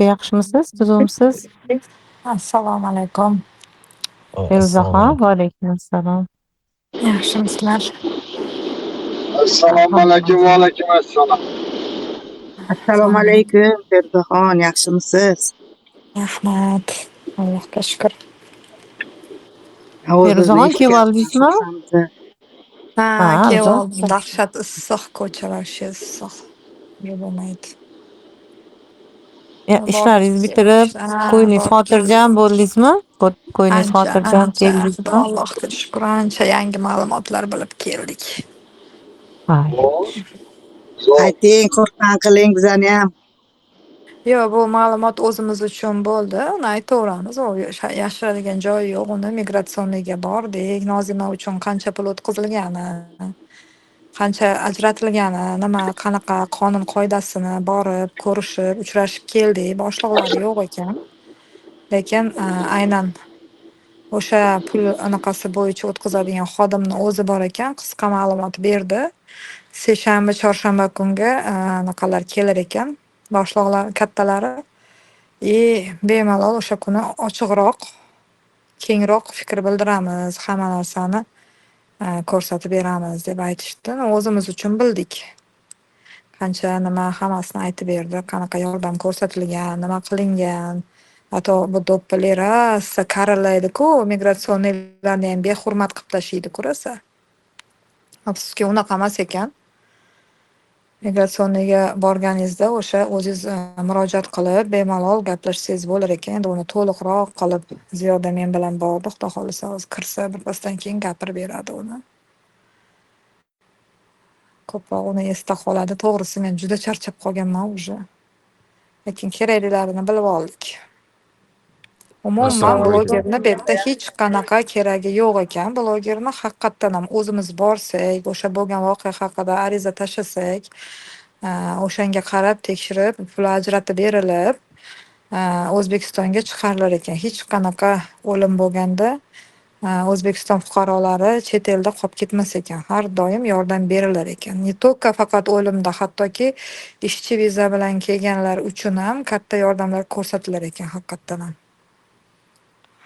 aka, yaxshimisiz? Tuzumsiz? Assalomu alaykum. Feruzaxon, Assalomu va alaykum assalom. Yaxshimisizlar? Assalomu alaykum va alaykum assalom. Assalomu alaykum, Ferdaxon, yaxshimisiz? Rahmat. Allohga shukr. Ovozimizni Feruzaxon, eshitganimdan kelibaldingizmi? xursandman. Ha, Albatta. keldim. Dahshat issiq, ko'chalar shu issiq. Bo'lmaydi. Ishlaringizni Boribsiz. bitirib, qo'yningiz Borib xotirjam bo'ldingizmi? Qo'yningiz ancha, xotirjam ancha. Xudo keldingizmi? Allohga shukr, ancha yangi ma'lumotlar bilib keldik. Hay. Zo'r. Ayting, xursand qiling bizaniyam. Yo'q, bu ma'lumot o'zimiz uchun bo'ldi. Uni aytaveramiz. U yashiradigan joyi yo'q. Uni migratsionniga bordik. Nozima uchun qancha pul o'tkazilgani, qancha ajratilgani, nima, qanaqa qonun qoidasini borib, ko'rishib, uchrashib keldik. Boshliqlari yo'q ekan. Lekin aynan o'sha pul anaqasi bo'yicha o'tkazadigan xodimni o'zi bor ekan. Qisqa ma'lumot berdi. Seshanba, chorshanba kunga anaqalar kelar ekan. Boshliqlar kattalari. Bemalol o'sha kuni ochiqroq, kengroq fikr bildiramiz, hamma narsani ko'rsatib beramiz deb aytishdi. O'zimiz uchun bildik. Qancha nima hammasini aytib berdi, qanaqa yordam ko'rsatilgan, nima qilingan. Hatto bu do'ppilar rosa qarilaydi-ku, migratsionnilarni ham behurmat qilib tashlaydi-ku rosa. Afsuski unaqa emas ekan. Migratsionniga borganingizda o'sha o'zingiz murojaat qilib, bemalol gaplashsangiz bo'lar ekan. Endi uni to'liqroq qilib Ziyoda men bilan bordi. Xudo xolisa hozir kirsa, birpasdan keyin gapirib beradi uni. Ko'proq uni esda qoladi. To'g'risi men juda charchab qolganman уже. Lekin keraklilarini bilib oldik. Umuman Assalomu alaykum. blogerni bu yerda hech qanaqa keragi yo'q ekan. Blogerni haqiqatdan ham o'zimiz borsak, o'sha bo'lgan voqea haqida ariza tashlasak, o'shanga qarab tekshirib, pul ajratib berilib, O'zbekistonga chiqarilar ekan. Hech qanaqa o'lim bo'lganda O'zbekiston fuqarolari chet elda qolib ketmas ekan. Har doim yordam berilar ekan. Ne только faqat o'limda, hattoki ishchi viza bilan kelganlar uchun ham katta yordamlar ko'rsatilar ekan haqiqatdan ham.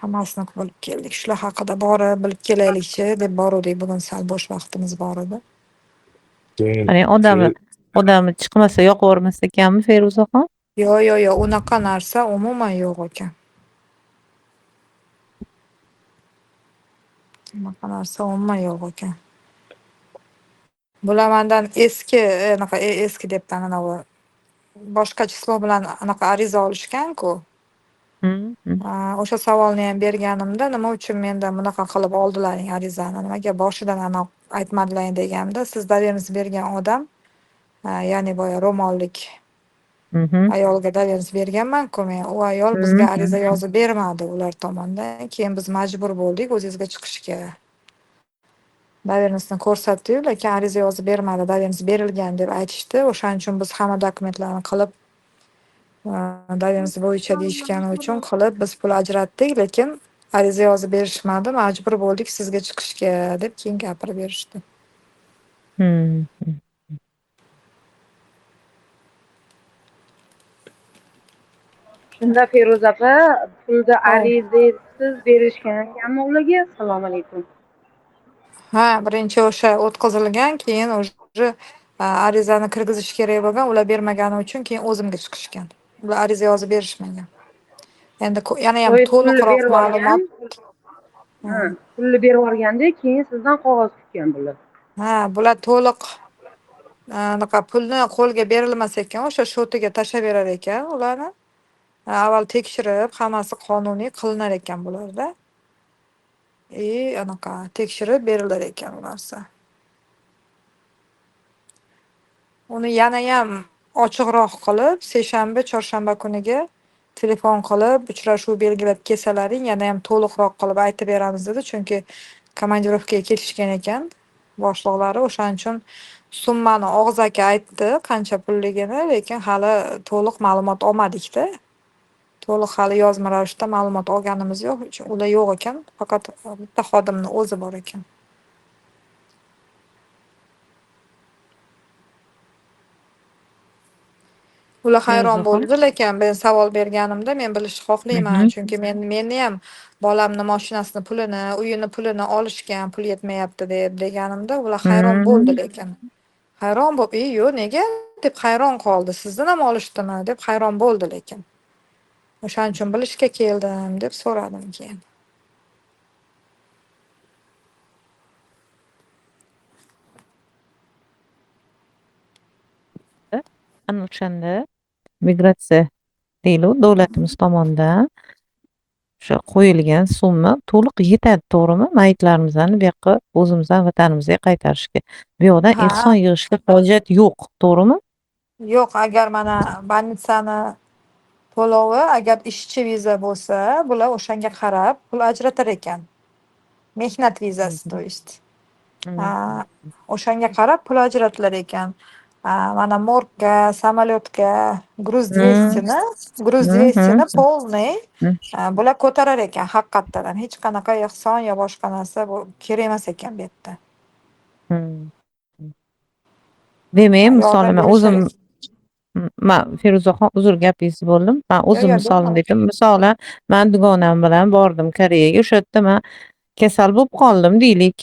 Hammasini bilib keldik. Shular haqida borib bilib kelaylikchi deb boruvdik. Bugun sal bo'sh vaqtimiz bor edi. Keyin Ya'ni odami chiqmasa yoqavermas ekanmi, Feruzaxon? Yo'q, unaqa narsa umuman yo'q ekan. Unaqa narsa umuman yo'q ekan. Bular mendan eski, anaqa eski debdan anavi boshqa chislo bilan anaqa ariza olishgan-ku. O'sha savolni ham berganimda, nima uchun mendan bunaqa qilib oldilaring arizani? Nimaga boshidan aniq aytmadilaring deganimda, siz doверенность bergan odam, ya'ni boya ro'mollik ayolga doверенность berganman-ku men. U ayol bizga ariza yozib bermadi ular tomonidan. Keyin biz majbur bo'ldik o'zingizga chiqishga. Doверенностьni ko'rsatdi-yu, lekin ariza yozib bermadi, doверенность berilgan deb aytishdi. O'shaning uchun biz hamma dokumentlarni qilib, doверенность bo'yicha deyishgani uchun qilib biz pul ajratdik, lekin ariza yozib berishmadi, majbur bo'ldik sizga chiqishga deb keyin gapirib berishdi. Shunda Feruza opa, pulni Hov. arizasiz berishgan ekanmi ularga? Assalomu alaykum. Ha, birinchi o'sha o'tkazilgan, keyin уже arizani kirgizish kerak bo'lgan, ular bermagani uchun keyin o'zimga chiqishgan. Ular ariza yozib berishmagan. Endi yana ham Voy, pulni to'liqroq berib ma'lumot. olgan. Pulni berib olganda keyin sizdan qog'oz kutgan bular. Bular to'liq anaqa pulni qo'lga berilmas ekan, o'sha shotiga tashlab berar ekan ularni. Avval tekshirib, hammasi qonuniy qilinar ekan bularda. Anaqa tekshirib berilar ekan u narsa. Uni yana ham ochiqroq qilib, seshanba, chorshanba kuniga telefon qilib, uchrashuv belgilab kelsalaring, yana ham to'liqroq qilib aytib beramiz dedi. Chunki komandirovkaga ketishgan ekan boshliqlari. O'shaning uchun summani og'zaki aytdi, qancha pulligini, lekin hali to'liq ma'lumot olmadik-da. To'liq hali yozma ravishda ma'lumot olganimiz yo'q. Ular yo'q ekan, faqat bitta xodimning o'zi bor ekan. Ular hayron Feruzaxon. bo'ldi, lekin men savol berganimda men bilishni xohlayman, chunki meni ham bolamni mashinasini pulini, uyini pulini olishgan, pul yetmayapti deganimda ular hayron bo'ldi lekin. Hayron bo'lib, yo'q, nega?" deb hayron qoldi. "Sizdan ham olishdimi?" deb hayron bo'ldi lekin. O'shaning uchun bilishga keldim deb so'radim keyin. Ana o'shanda migratsiya deyiladi davlatimiz tomonidan o'sha qo'yilgan summa to'liq yetadi, to'g'rimi? Mayitlarimizni bu yoqqa o'zimizdan vatanimizga qaytarishga. Bu yoqdan Ha. ehson yig'ishga hojat yo'q, to'g'rimi? Yo'q, agar mana больницani to'lovi agar ishchi viza bo'lsa, bular o'shanga qarab pul ajratar ekan. Mehnat vizasi, to есть. O'shanga qarab pul ajratilar ekan. Mana morgga, samolyotga gruz 200 ni, gruz 200 ni полный bular ko'tarar ekan haqiqatdan. Hech qanaqa ehson yo boshqa narsa bu kerak emas ekan bu yerda. Demak, misol Yordam men berishar o'zim Feruzaxon, uzr gapingizni bo'ldim. Men o'zim Yo'q, misolini bo'lmadi. aytdim. Misolan, men dugonam bilan bordim Koreyaga. O'sha yerda men kasal bo'lib qoldim deylik.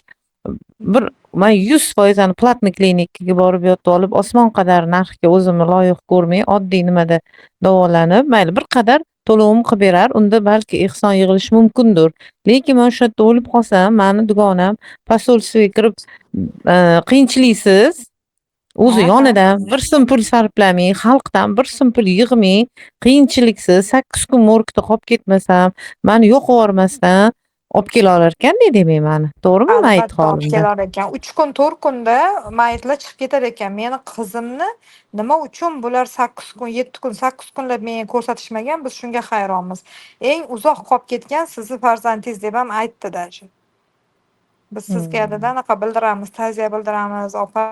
Bir men 100% ani platni klinikaga borib yotib olib, osmon qadar narxga o'zimni loyiq ko'rmay, oddiy nimada davolanib, mayli bir qadar to'lovim qilib berar, unda balki ehson yig'ilishi mumkindir. Lekin men o'sha yerda o'lib qolsam, meni dugonam posolstvoga kirib qiyinchiliksiz o'zi yonidan bir so'm pul sarflamay, xalqdan bir so'm pul yig'may, qiyinchiliksiz 8 kun morgda qolib ketmasam, meni yo'qib yubormasdan olib kela olar ekan demak meni. To'g'rimi mayit Albatta olib holimda? kelar ekan. 3 kun, 4 kunda mayitlar chiqib ketar ekan. Meni qizimni nima uchun bular 8 kun, 7 kun, 8 kunlab menga ko'rsatishmagan, biz shunga hayronmiz. Eng uzoq qolib ketgan sizni farzandingiz deb ham aytdi даже. Biz sizga dedi anaqa bildiramiz, ta'ziya bildiramiz. Opa,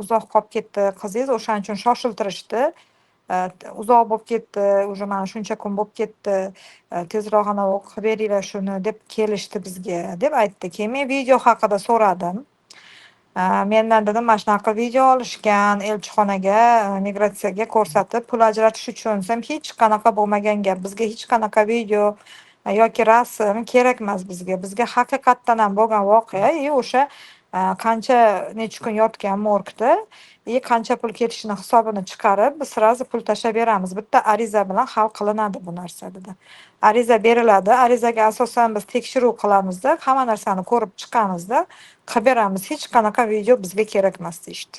uzoq qolib ketdi qizingiz, o'shaning uchun shoshiltirishdi. Uzoq bo'lib ketdi, уже mana shuncha kun bo'lib ketdi. Tezroq anavi qilib beringlar shuni deb kelishdi bizga deb aytdi. Keyin men video haqida so'radim. Mendan dedim mana shunaqa video olishgan elchixonaga, migratsiyaga ko'rsatib pul ajratish uchun. Desam hech qanaqa bo'lmagan gap. Bizga hech qanaqa video yoki rasm kerak emas bizga. Bizga haqiqatdan ham bo'lgan voqea, o'sha qancha necha kun yotgan morgda, qancha pul ketishini hisobini chiqarib, biz sразу pul tashlab beramiz. Bitta ariza bilan hal qilinadi bu narsa dedi. Ariza beriladi. Arizaga asosan biz tekshiruv qilamizda, hamma narsani ko'rib chiqamizda, qilib beramiz. Hech qanaqa video bizga kerak emas deyishdi.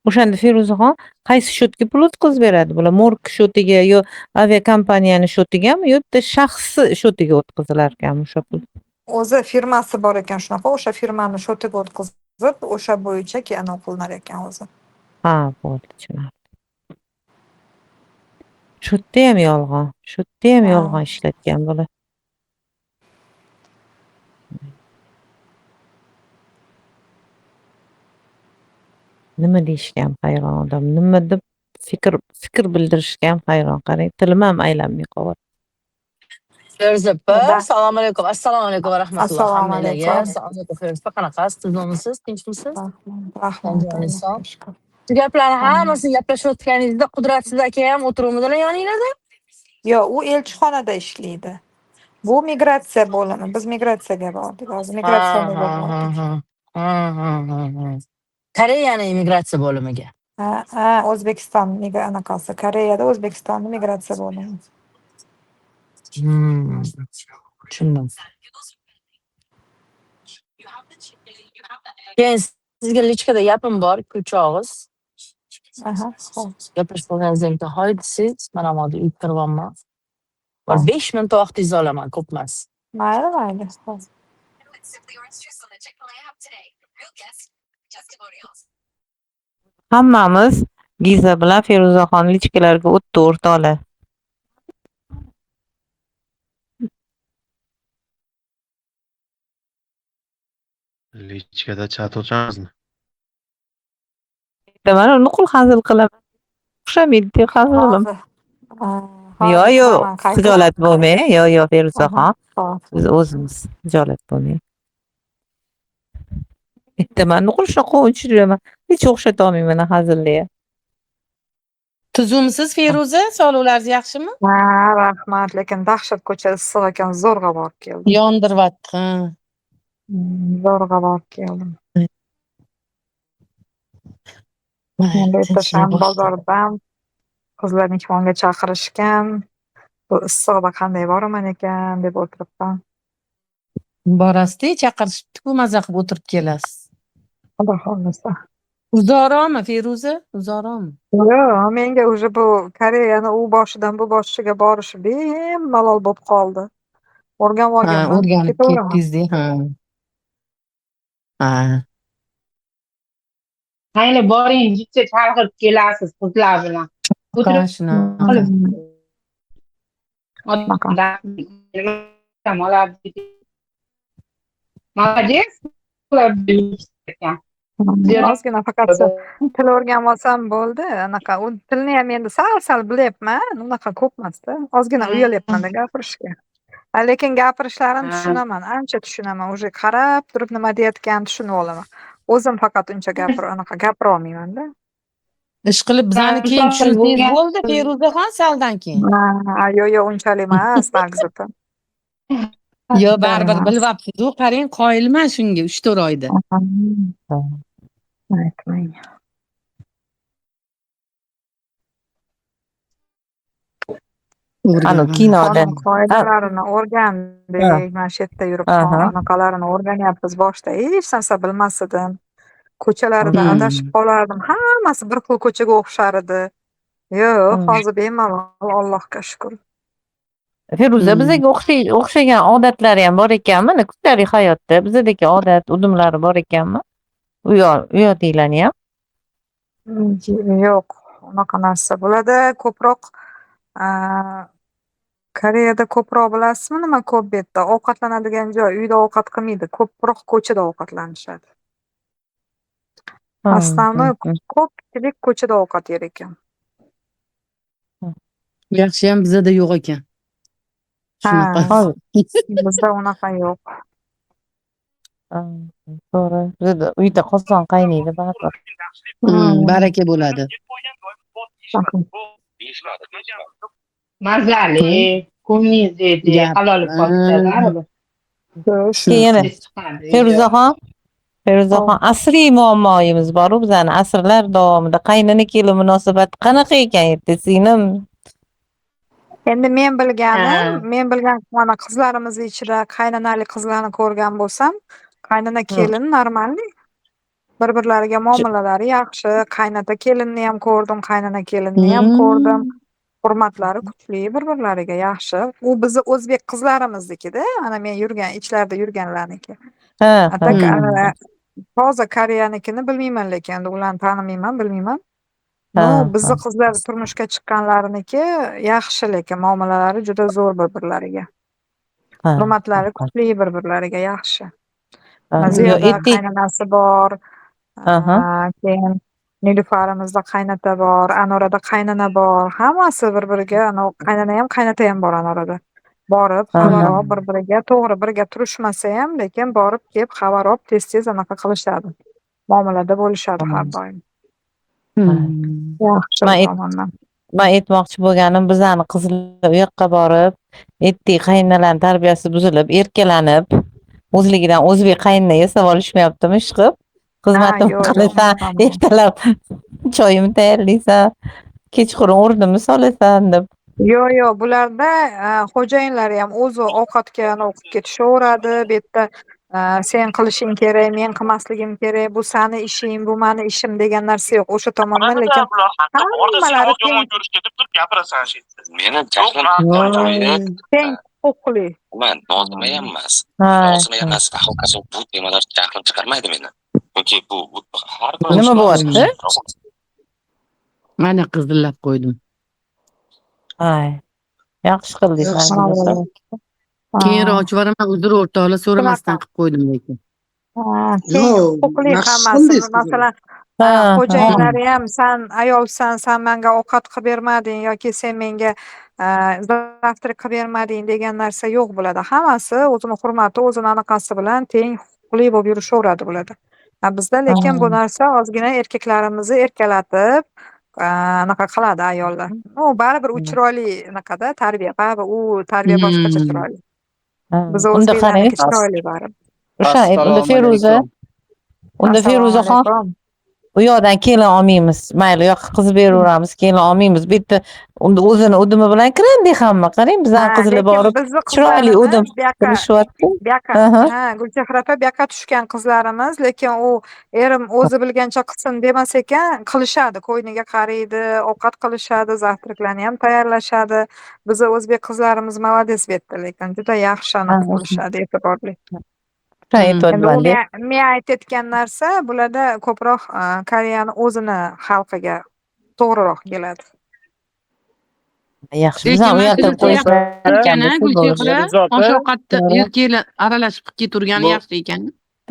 O'shanda Feruzaxon qaysi shotga pul o'tkazib beradi bular? Morg shotiga yo aviakompaniyani shotigami, yo bitta shaxsi shotiga o'tkazilar ekanmi o'sha pul? O'zi firmasi bor ekan shunaqa, o'sha firmani shotiga o'tkazib, o'sha bo'yicha keyin qilinar ekan o'zi. Ha, bo'ldi, tushunarli. Shotda ham yolg'on, shotda ham yolg'on ishlatgan bular. Nima deyishgan hayron odam, nima deb fikr bildirishgan hayron. Qarang, tilim ham aylanmay qolyapti. Feruza opa, assalomu alaykum. Assalomu alaykum va rahmatulloh Assalomu hammalarga. alaykum. Assalomu alaykum Feruza opa, qanaqasiz? Tuzukmisiz? Tinchmisiz? Rahmat. Shu gaplarni hammasini gaplashayotganingizda Qudratsiz aka ham o'tiruvmidilar yoningizda? Yo'q, u elchixonada ishlaydi. Bu migratsiya bo'limi. Biz migratsiyaga bordik. Hozir migratsiyaga bordik. Koreyani immigratsiya bo'limiga. O'zbekiston anaqasi. Koreyada O'zbekistonning migratsiya bo'limi. Tushundim. Keyin sizga lichkada gapim bor, uch og'iz. Xo'p. Gaplashib qolganingizdan keyin hoy desiz, mana hozir uyga kiryapman. 5 minut vaqtingizni olaman, ko'p emas. Mayli. Xo'p. Hammamiz Giza bilan Feruzaxon lichkalarga o'tdi o'rtoqlar. Lichkada chat ochamizmi? Mana nuqul hazil qilaman. O'xshamaydi deb hazilim. Yo'q, xijolat bo'lmang. Yo'q, Feruzaxon. Biz o'zimiz xijolat bo'lmang. Aytaman, nuqul shunaqa o'chiraman. Hech o'xshata olmayman hazillarga. Tuzumsiz Feruza, sog'liqlaringiz yaxshimi? Ha, rahmat, lekin dahshat ko'cha issiq ekan, zo'rg'a borib keldim. Yondiryapti, ha. Zo'rg'a borib keldim. Mayli, Endi tinchlik ertasham bor. bozordan qizlar mehmonga chaqirishgan. Bu issiqda qanday boraman ekan deb o'tiribman. Borasizda, chaqirishibdi-ku, maza qilib o'tirib kelasiz. Xudo xohlasa. Uzoqroqmi Feruza? Uzoqroqmi? Yo'q, menga уже bu Koreyani u boshidan bu boshiga borish bemalol bo'lib qoldi. O'rganib Ha, olganman, o'rganib ketaveraman. ketdingiz-da, ha. Ha. Mayli boring, jichcha chalg'ib kelasiz qizlar bilan. Ha, O'tirib shunaqa. qolib. Shunaqa. Молодец. Ozgina faqat til o'rganib olsam bo'ldi. Anaqa u tilni ham endi sal bilyapman, unaqa ko'pmasda. Ozgina uyalyapman-da gapirishga. Lekin gapirishlarini tushunaman, ancha tushunaman. Уже qarab turib nima deyayotganini tushunib olaman. O'zim faqat uncha anaqa gapira olmayman-da. Ishqilib bizani keyin tushunsangiz bo'ldi, Feruzaxon, saldan keyin. Yo'q, unchalik emas, mag'ziti. Yo, baribir bilyapsiz-ku, qarang, qoyilman shunga 3-4 oyda. Aytmang. Ana kinoda. Qonun qoidalarini o'rgandik, mana shu yerda yurib anaqalarini o'rganyapmiz. Boshida hech narsa bilmas edim. Ko'chalarida adashib qolardim. Hammasi bir xil ko'chaga o'xshar edi. Yo'q, hozir bemalol, Allohga shukr. Feruza, bizaga o'xshagan odatlari ham bor ekanmi? Kundalik hayotda bizdagi odat, udumlari bor ekanmi? Uyatinglarni ham? Yo'q, unaqa narsa bo'ladi. Ko'proq Koreyada ko'proq bilasizmi nima ko'p bu yerda? Ovqatlanadigan joy, uyda ovqat qilmaydi. Ko'proq ko'chada ovqatlanishadi. Основной ko'pchilik ko'chada ovqat yer ekan. Yaxshi ham bizda yo'q ekan. Shunaqa. Bizda unaqa yo'q. To'g'ri. Bizda uyda qozon qaynaydi baribir. Baraka bo'ladi. Mazali, ko'nglingiz halol qolsa Keyin Feruzaxon, asriy muammoyimiz bor. Bizani asrlar davomida qaynona kelin munosabati qanaqa ekan erta singlim? Endi men bilgan mana qizlarimiz ichida qaynonalik qizlarni ko'rgan bo'lsam, qaynona kelin normalniy. Bir-birlariga muomalalari yaxshi. Qaynota kelinni ham ko'rdim, qaynona kelinni ham ko'rdim. Hurmatlari kuchli, bir-birlariga yaxshi. U bizni o'zbek qizlarimizdikida, ana men ichlarida yurganlarniki. Toza Koreyanikini bilmayman, lekin endi ularni tanimayman, bilmayman. Bizni qizlar turmushga chiqqanlariniki yaxshi, lekin muomalalari juda zo'r bir-birlariga. Hurmatlari kuchli, bir-birlariga yaxshi. Ziyoda qaynonasi bor. Keyin Nilufarimizda qaynota bor, Anorada qaynona bor. Hammasi bir-biriga, qaynona ham, qaynota ham bor Anorada. Borib, xabar olib, bir-biriga to'g'ri birga turishmasa ham, lekin borib kelib xabar olib tez-tez anaqa qilishadi. Muomalada bo'lishadi har doim. Yaxshi tomondan. Men aytmoqchi bo'lganim, bizani qizlar u yoqqa borib, aytdik qaynonalarning tarbiyasi buzilib, erkalanib, o'zligidan o'zbek qaynona yasab olishmayaptimi ishqib? Xizmatim qilasan, ertalab choyimni tayyorlaysan, kechqurun o'rnimni solasan deb. Yo'q, bularda xo'jayinlari ham o'zi ovqatga o'qib ketishaveradi. Bu yerda sen qilishing kerak, men qilmasligim kerak, bu seni ishing, bu meni ishim degan narsa yo'q. O'sha tomondan lekin hammalari teng ko'rishga deb turib gapirasan shu. Meni jahlim teng huquqli. Men nozima ham emas. Nozima emas, hokazo bu temalar jahlim chiqarmaydi meni. Chunki bu har bir nima bo'lyapti? Mana qizillab qo'ydim. Yaxshi qildingiz. Keyinroq ochib yuboraman, uzr o'rtoqlar, so'ramasdan qilib qo'ydim lekin. Huquqli hammasi. Masalan, xo'jayinlari ham sen ayolsan, sen menga ovqat qilib bermading yoki sen menga zavtrak qilib bermading degan narsa yo'q bo'ladi. Hammasi o'zini hurmati, o'zini anaqasi bilan teng huquqli bo'lib yurishaveradi bo'ladi. Bizda lekin bu narsa ozgina erkaklarimizni erkalatib, anaqa qiladi ayollar. U baribir u chiroyli anaqada tarbiya, baribir u tarbiya boshqacha chiroyli. Biz Unda qarang, o'zbeklarniki chiroyli baribir. o'sha unda Assalomu Feruza, alaykum. unda Assalomu Feruzaxon alaykum. u yoqdan kelin olmaymiz, mayli, u yoqqa qiz beraveramiz, kelin olmaymiz. Bu yerda unda o'zini udumi bilan kirandi hamma. Qarang, bizani qizlar Lekin borib bizni chiroyli udim qizlarimiz qilishyapti. bu yoqqa, Aha. Gulchehra opa bu yoqqa tushgan qizlarimiz, lekin u erim o'zi bilgancha qilsin demas ekan, qilishadi, qo'yniga qaraydi, ovqat qilishadi, zavtraklarni ham tayyorlashadi. Bizni o'zbek qizlarimiz молодец bu yerda, lekin juda yaxshi anaqa qilishadi, e'tiborli. Endi u Aytibmanda. men aytayotgan narsa bularda ko'proq Koreyani o'zini xalqiga to'g'riroq keladi. Yaxshi, biz Lekin ham man uyaltirib shuncha qo'yishni ekan, Gulchehra, Feruza opa. osh ovqatda erkaklar aralashib qilib keturgani Bu- yaxshi ekan.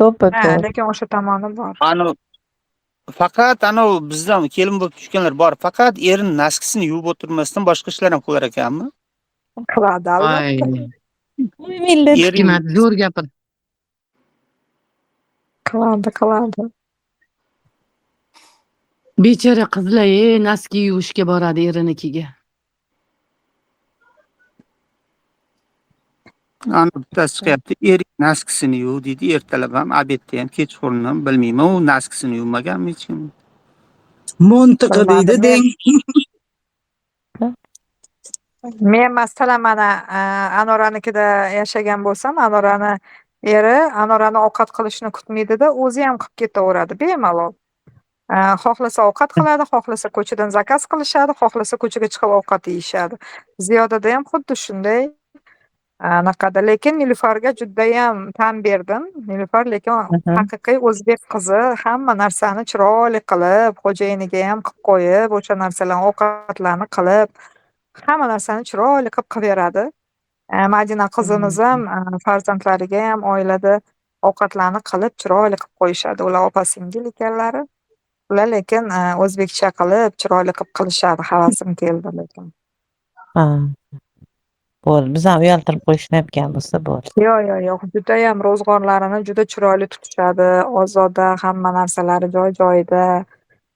to'ppa-to'g'ri. Lekin o'sha tomoni bor. Faqat bizdan kelin bo'lib tushganlar bor. Faqat erin naskisini yuvib o'tirmasdan boshqa ishlar ham qilar ekanmi? Qiladi albatta. Voy millat. Ering Hikmat, zo'r gapir. Qiladi. Bechora qizlar, naski yuvishga boradi erinikiga. bittasi chiqyapti. Ering naskisini yuv deydi. Ertalab ham, obedda ham, kechqurun ham bilmayman. U naskisini yuvmaganmi hech kim? Mantiqi deydi deng. Men masalan mana Anoranikida yashagan bo'lsam, Anorani eri Anorani ovqat qilishni kutmaydida, o'zi ham qilib ketaveradi bemalol. Xohlasa ovqat qiladi, xohlasa ko'chadan zakaz qilishadi, xohlasa ko'chaga chiqib ovqat yeyishadi. Ziyodada ham xuddi shunday anaqada, lekin Nilufarga judayam tan berdim. Nilufar lekin haqiqiy o'zbek qizi, hamma narsani chiroyli qilib, xo'jayiniga ham qilib qo'yib, o'sha narsalarni ovqatlarni qilib, hamma narsani chiroyli qilib beradi. Madina qizimiz ham farzandlariga ham oilada ovqatlarni qilib, chiroyli qilib qo'yishadi. Ular opa-singil ekanlari. Ular lekin o'zbekcha qilib, chiroyli qilib qilishadi. Havasim keldi lekin. Bo'ldi, biz ham uyaltirib qo'yishni aytgan bo'lsa bo'ldi. Yo'q, judayam ro'zg'orlarini juda chiroyli tutishadi. Ozoda, hamma narsalari joy-joyida.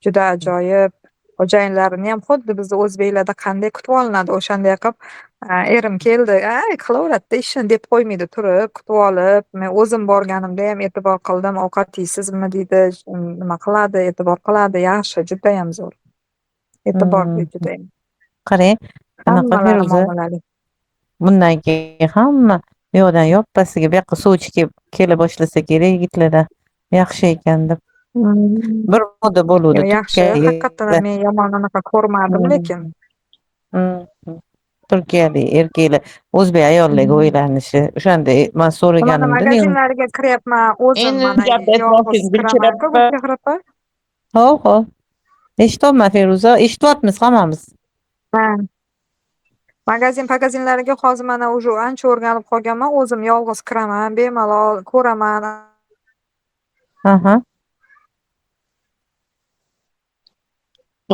Juda ajoyib. Xo'jayinlarini ham xuddi bizni o'zbeklarda qanday kutib olinadi, o'shanday qilib erim keldi, qilaveradi ishini deb qo'ymaydi, turib kutib olib. Men o'zim borganimda ham e'tibor qildim, ovqat yeysizmi deydi, nima qiladi, e'tibor qiladi, yaxshi, judayam zo'r. E'tiborli judayam. Qarang, anaqa Feruza, bundan keyin hamma u yoqdan yoppasiga bu yoqqa sovchi kela boshlasa kerak yigitlarda. Yaxshi ekan deb. Bir moda bo'ludi. Yaxshi, haqiqatdan men yomon anaqa ko'rmadim lekin. Turkiyada erkaklar o'zbek ayollarga o'ylanishi o'shanda men so'raganimda men magazinlarga kiryapman, o'zim mana yolg'iz kiraman. Ho. Eshityapman Feruza, eshityapmiz hammamiz. Magazinlariga hozir mana уже ancha o'rganib qolganman, o'zim yolg'iz kiraman, bemalol ko'raman.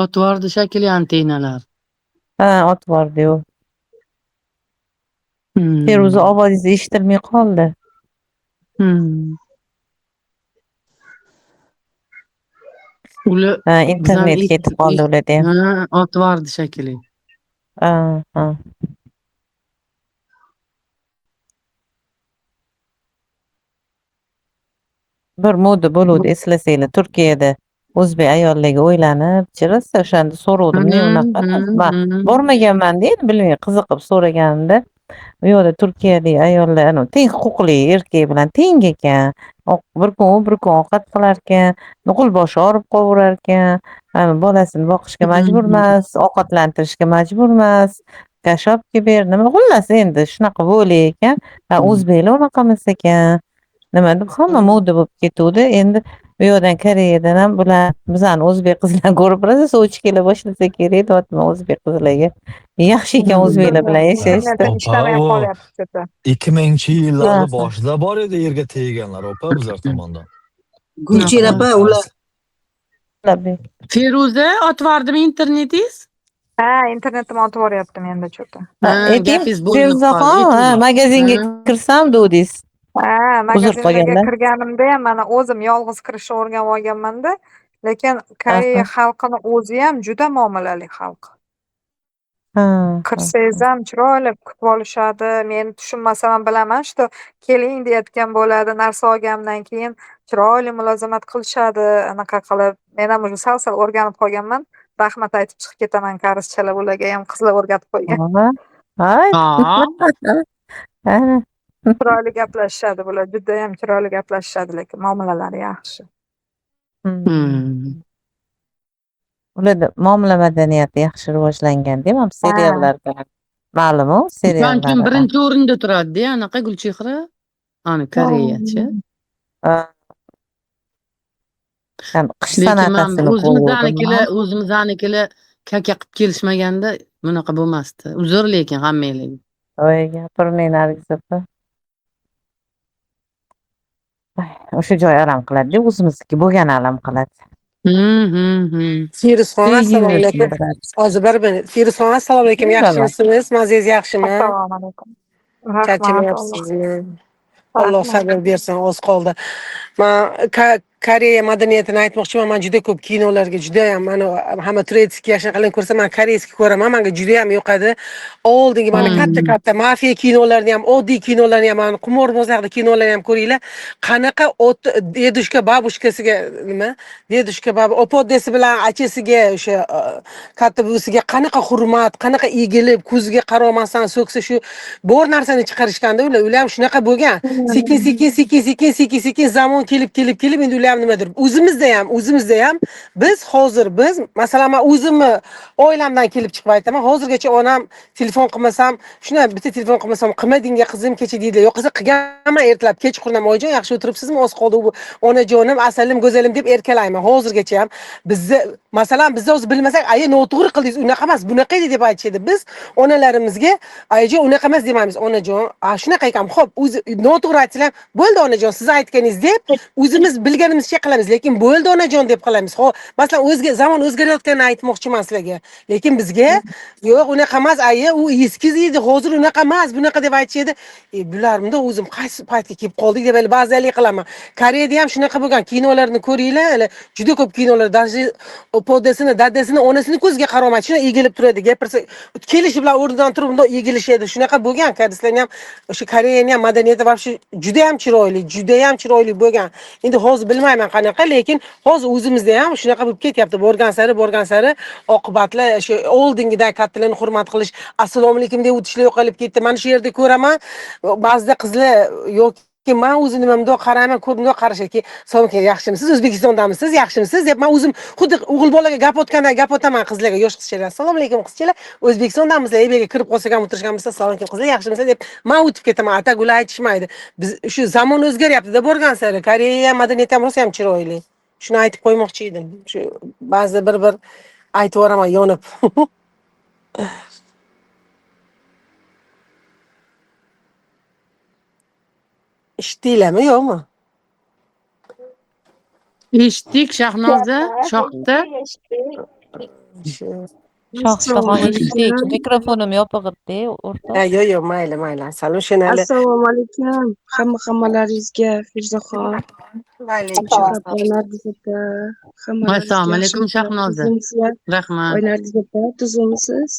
Otvordi shakli antenalar. Otvordi-yu. Feruza ovozingiz eshitilmay qoldi. Ular internet ketib qoldi ularda ham. Otvordi shakli. Bir moda bo'ludi, eslasanglar, Turkiyada o'zbek ayollarga o'ylanib, chirasa o'shanda so'rovdim, ne unaqa. Men bormaganman-da, endi bilmay qiziqib so'raganimda, u yoqda Turkiyadagi ayollar teng huquqli erkak bilan teng ekan. Bir kun ovqat qilar ekan, nuqul boshi og'rib qolaverar ekan, bolasini boqishga majbur emas, ovqatlantirishga majbur emas, kashobga ber, nima xullas endi shunaqa bo'lar ekan. O'zbeklar unaqa emas ekan. Nima deb hamma moda bo'lib ketuvdi. Endi u yoqdan Koreyadan ham bular bizani o'zbek qizlarni ko'rib rosa sovchi kela boshlasa kerak deyapman o'zbek qizlarga. Yaxshi ekan o'zbeklar bilan yashashdi. 2000-yillarni boshida bor edi yerga teganlar opa bizlar tomondan. Gulchehra opa, ular Feruza, otvordimi internetingiz? Internetim otib yuboryaptim endi cho'ta. Feruzaxon, magazinga kirsam dedingiz. Magazinlarga kirganimda ham mana o'zim yolg'iz kirishni o'rganib olganman-da. Lekin Koreya xalqini o'zi ham juda muomalali xalq. Kirsangiz ham chiroyli kutib olishadi. Men tushunmasam ham bilaman, что keling deyotgan bo'ladi. Narsa olganimdan keyin chiroyli mulozamat qilishadi. Anaqa qilib, men ham уже sal o'rganib qolganman. Rahmat aytib chiqib ketaman koreyschalar ularga ham qizlar o'rgatib qo'ygan. Chiroyli gaplashishadi bular, juda ham chiroyli gaplashishadi, lekin muomalalari yaxshi. Ularda muomala madaniyati yaxshi rivojlangan deyman, seriallarda ma'lum-u, seriallarda. Balkim birinchi o'rinda turadi-da, anaqa Gulchehra. Ani Koreyachi. Qish sanatasini o'zimizanikilar kaka qilib kelishmaganda bunaqa bo'lmasdi. Uzr lekin hammanglarga. Voy, gapirmang Nargiz opa. O'sha joy alam qiladi, o'zimizniki bo'lgani alam qiladi. Firuzxon, assalomu alaykum. Hozir bir minut. Firuzxon, assalomu alaykum. Yaxshimisiz? Mazingiz yaxshimi? Assalomu alaykum. Charchamayapsizmi? Alloh sabr bersin, oz qoldi. Men Koreya madaniyatini aytmoqchiman. Men juda ko'p kinolarga juda ham mana hamma turetskiy shanaqalarni ko'rsam, men koreyskiy ko'raman. Menga juda ham yoqadi. Oldingi mana katta mafiya kinolarini ham, oddiy kinolarni ham, mana qimorbozlar kinolarni ham ko'ringlar. Qanaqa dedushka babushkasiga nima? Dedushka babu opodesi bilan achasiga o'sha katta buvisiga qanaqa hurmat, qanaqa egilib, ko'ziga qaramasdan so'ksa shu bor narsani chiqarishganda ular ham shunaqa bo'lgan. Sekin zamon kelib endi ular ham nimadir. O'zimizda ham biz masalan men o'zimni oilamdan kelib chiqib aytaman. Hozirgacha onam telefon qilmasam, shuna bitta telefon qilmasam, qilmadingga qizim kecha deydi. Yo'q qizim qilganman ertalab kechqurun oyijon yaxshi o'tiribsizmi? Oz qoldi u onajonim, asalim, go'zalim deb erkalayman. Hozirgacha ham masalan bizda o'zi bilmasak, "Ayi, noto'g'ri qildingiz, unaqa emas, bunaqa edi" deb aytishadi. Biz onalarimizga, "Ayajon, unaqa emas" demaymiz. "Onajon, shunaqa ekan. Xo'p, o'zi noto'g'ri aytsalar, bo'ldi onajon, siz aytganingiz" deb o'zimiz bilganimizcha qilamiz, lekin bo'ldi onajon deb qilamiz. Masalan, zamon o'zgarayotganini aytmoqchiman sizlarga. Lekin bizga yo'q, unaqa emas, ayi, u eski edi, hozir unaqa emas, bunaqa deb aytishadi. Bularni o'zim qaysi paytga kelib qoldik deb ba'zanlik qilaman. Koreyada ham shunaqa bo'lgan. Kinolarni ko'ringlar, juda ko'p kinolar, даже dadasini, onasini ko'ziga qaramaydi. Shuna egilib turadi, gapirsa, kelishi bilan o'rnidan turib bunday egilishadi. Shunaqa bo'lgan. Koreyslarning ham, o'sha Koreyaning ham madaniyati va juda ham chiroyli bo'lgan. Endi hozir bilmayman qanaqa, lekin hozir o'zimizda ham shunaqa bo'lib ketyapti. Borgan sari oqibatlar shu oldingiday kattalarni hurmat qilish, assalomu alaykum deb o'tishlar yo'qolib ketdi. Mana shu yerda ko'raman, ba'zida qizlar yo'q men o'zim nima bundoq qarayman, ko'p bundoq qarashadiki, "Salom, yaxshimisiz? O'zbekistondamisiz? Yaxshimisiz?" deb men o'zim xuddi o'g'il bolaga gap otgandek gap otaman qizlarga, yosh qizchalar. "Assalomu alaykum qizchalar, O'zbekistondamizlar, bu yerga kirib qolsak ham o'tirishganmisiz? Assalomu alaykum qizlar, yaxshimisiz?" deb men o'tib ketaman. Atagular aytishmaydi. Biz shu zamon o'zgaryapti-da borgan sari. Koreya madaniyati ham rosa ham chiroyli. Shuni aytib qo'ymoqchi edim. Shu ba'zida bir aytib yuboraman yonib. Eshitdinglarmi, yo'qmi? Eshitdik, Shahnoza, Shohda. Shohdaxon eshitdik. Mikrofonim yopiq edi, o'rtoq. Yo'q, mayli. Salom, shenali. Assalomu alaykum. Hammalaringizga Firuzxon. Nargiz opa. Assalomu alaykum Shahnoza. Rahmat. Nargiz opa, tuzumisiz?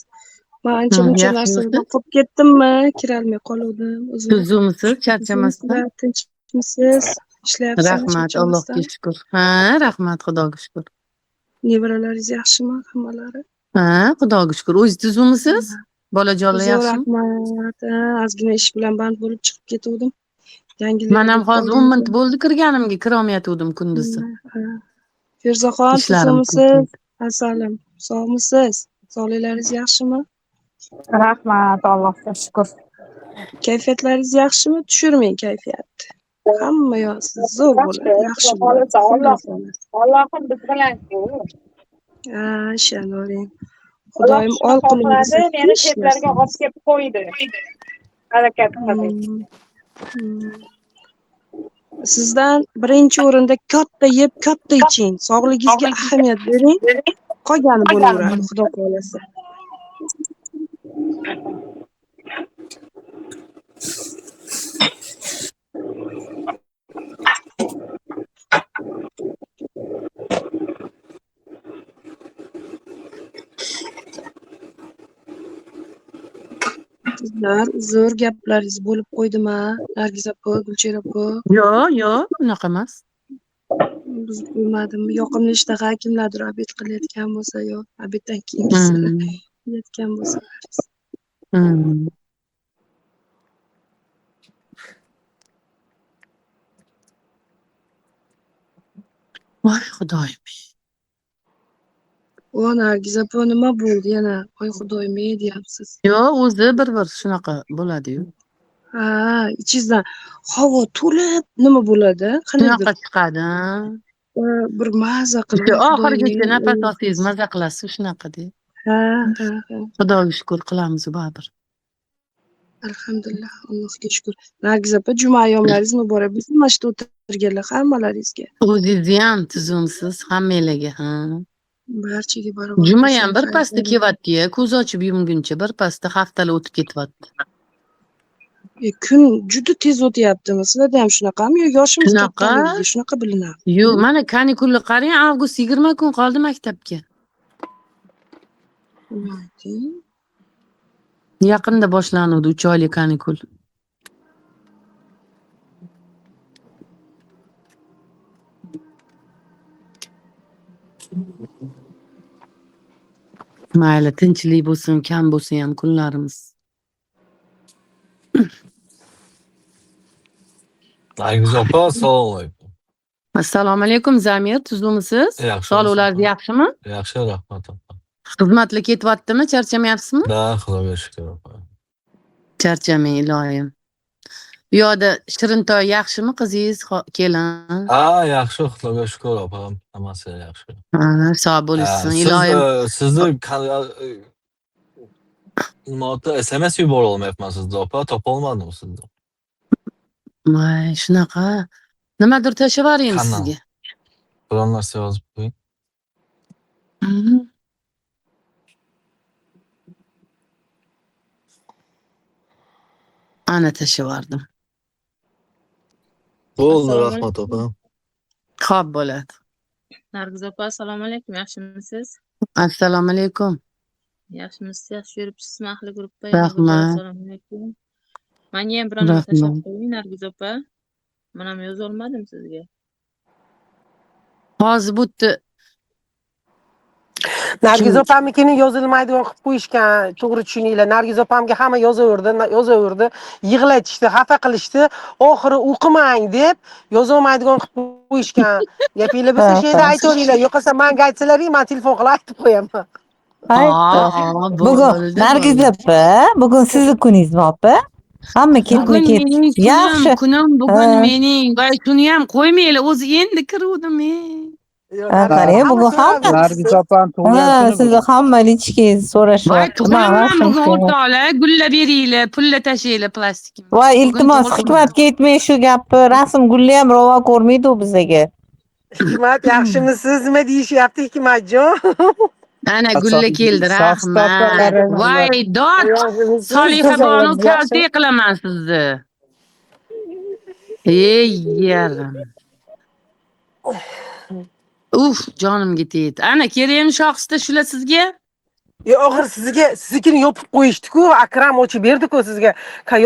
Men ancha-muncha narsalarni qolib ketdimmi? Kirolmay qoldim. Tuzumisiz, charchamasdan. Tinchmisiz? Ishlayapsiz? Rahmat, Allohga shukr. Ha, rahmat, Xudoga shukr. Nevaralaringiz yaxshimi hammalari? Ha, Xudoga shukr. O'zingiz tuzumisiz? Bolajonlar yaxshimi? Rahmat. Ozgina ish bilan band bo'lib chiqib ketdim. Men ham hozir 10 minut bo'ldi kirganimga, kirolmayotgandim kunduzi. Firuzxon, tuzumisiz? Assalom. Sog'misiz? Sog'liklaringiz yaxshimi? Rahmat, Allohga shukr. Kayfiyatlaringiz yaxshimi? Tushirmang kayfiyatni. Hamma yoqsiz zo'r bo'ladi, yaxshi bo'ladi. Allohim biz bilan. Ishonavering. Xudoyim ol qilingizni meni chetlarga olib kelib qo'ydi. Harakat qildik. Sizdan birinchi o'rinda katta yeb, katta iching. Sog'ligingizga ahamiyat bering. Qolgani bo'laveradi, Xudo xohlasa. Uzr gaplaringiz bo'lib qo'ydimi? Nargiz opa, Gulchehra opa. Yo'q, unaqa emas. Biz bilmadim. Yoqimli ishtaha kimlardir obed qilayotgan bo'lsa yo obeddan keyingisi yeyotgan bo'lsa. Voy xudoyim. O Nargiz opa nima bo'ldi yana? Voy xudoyim deyapsiz. Yo'q, o'zi bir shunaqa bo'ladi-yu. Ha, ichingizdan havo to'lib nima bo'ladi? Qanaqadir Shunaqa chiqadi. bir maza qilib. Shu oxirigacha nafas olsangiz maza qilasiz, shunaqa-da. Ha. Xudoga shukr qilamiz baribir. Alhamdulillah, Allohga shukr. Nargiz opa, juma ayyomlaringiz muborak bo'lsin. Mana shu o'tirganlar hammalaringizga. O'zingizni ham tuzumsiz hammalarga, ha. Barchaga barobar. Juma ham bir pasda kelyapti-ya, ko'z ochib yumguncha bir pasda haftalar o'tib ketyapti. Kun juda tez o'tyaptimi? Sizlarda ham shunaqami yo yoshimiz Shunaqa. kattaligida shunaqa bilinadi? Yo'q, mana kanikulni qarang, avgust 20 kun qoldi maktabga. Yaqinda boshlanadi 3 oylik kanikul. Mayli, tinchlik bo'lsin, kam bo'lsa ham kunlarimiz. Nargiz opa, assalomu alaykum. Assalomu alaykum, Zamir, tuzumisiz? Yaxshi. Sog'liqlaringiz yaxshimi? Yaxshi, rahmat opa. Xizmatlar ketyaptimi? Charchamayapsizmi? Da, xudoga shukr opa. Charchamang, iloyim. Bu yoqda Shirintoy yaxshimi, qizingiz, kelin? Ha, yaxshi, xudoga shukr opa. Hammasi yaxshi. Ha, sog' bo'lsin, iloyim. Sizni SMS yubora olmayapman sizga opa, topa olmadim sizni. Voy, shunaqa. Nimadir tashlaveraymi Qanday? sizga? Biron narsa yozib qo'ying. Ana tashlaverdim. Bo'ldi, rahmat opa. Xo'p bo'ladi. Nargiz opa, assalomu alaykum, yaxshimisiz? Assalomu alaykum. Yaxshimisiz? Yaxshi yuribsizmi ahli guruhda? Rahmat. Assalomu alaykum. Menga ham biron narsa tashlab qo'ying, Nargiz opa. Men ham yoza olmadim sizga. Hozir bu yerda Nargiz opamnikini yozilmaydigan qilib qo'yishgan, to'g'ri tushuninglar. Nargiz opamga hamma yozaverdi, yig'latishdi, xafa qilishdi. Oxiri o'qimang deb yozolmaydigan qilib qo'yishgan. Gapinglar bo'lsa shu yerda aytaveringlar, yo'qsa menga aytsalaring, men telefon qilib aytib qo'yaman. Bugun Nargiz opa, bugun sizni kuningizmi opa? Hamma bugun mening yaxshi. kunim bugun mening. Voy, shuni ham qo'ymanglar, o'zi endi kiruvdim men. Qarang, bugun hamma Nargiz opam tug'ilgan kuni. sizni hamma lichkingizni so'rashmoqda. Voy, tug'ilman bugun o'rtoqlar, gullar beringlar, pullar tashinglar plastik. Voy, iltimos, Hikmatga aytmang shu gapni. Rasm gulli ham ravo ko'rmaydi u bizga. Hikmat, yaxshimisiz? Nima deyishyapti Hikmatjon? Ana gulla keldi, rahmat. Voy, dod. Soliha bonu kaltay qilaman sizni. Ey, yarim. Uf, jonimga tegdi. Ana, kerakmi shoxsida shular sizga? Oxir siznikini yopib qo'yishdi-ku, Akram ochib berdi-ku sizga.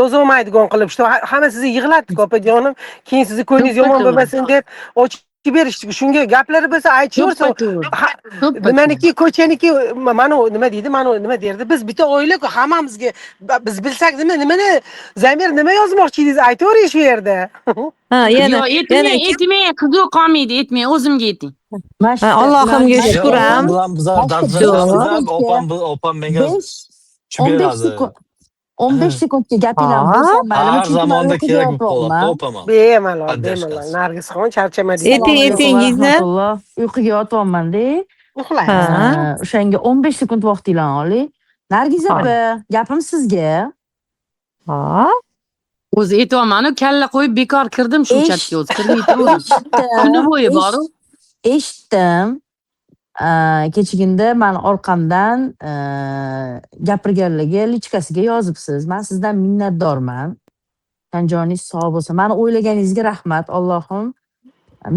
Yozolmaydigan qilib, hamma sizni yig'latdi-ku, opajonim. Keyin sizni ko'nglingiz yomon bo'lmasin deb ochib berishdi-ku. Shunga gaplari bo'lsa aytaversin. Nimaniki, ko'chaniki, mana nima deydi, mana nima derdi. Biz bitta oila-ku, hammamizga biz bilsak nimani, Zamir nima yozmoqchi edingiz aytavering shu yerda. Ha, yana Aytmang, qiziq qolmaydi, aytmang, o'zimga ayting. Allohimga shukr ham. Opam menga 15 sekundga gapinglarni bo'lsam mayli, har zamonda kerak bo'lib qoladi opam. Bemalol. Nargisxon charchamadingiz. Aytingizni. Uyquga yotyapman-da. Uxlang. O'shanga 15 sekund vaqtinglarni oling. Nargiz opa, gapim sizga. Ha? O'zi aytyapman-ku, kalla qo'yib bekor kirdim shu chatga o'zi. Kirmay turdim. Kuni bo'yi bor-ku. Eshitdim. Kechagina men orqamdan gapirganlarga lichkasiga yozibsiz. Men sizdan minnatdorman. Joningiz sog' bo'lsin. Meni o'ylaganingizga rahmat. Allohim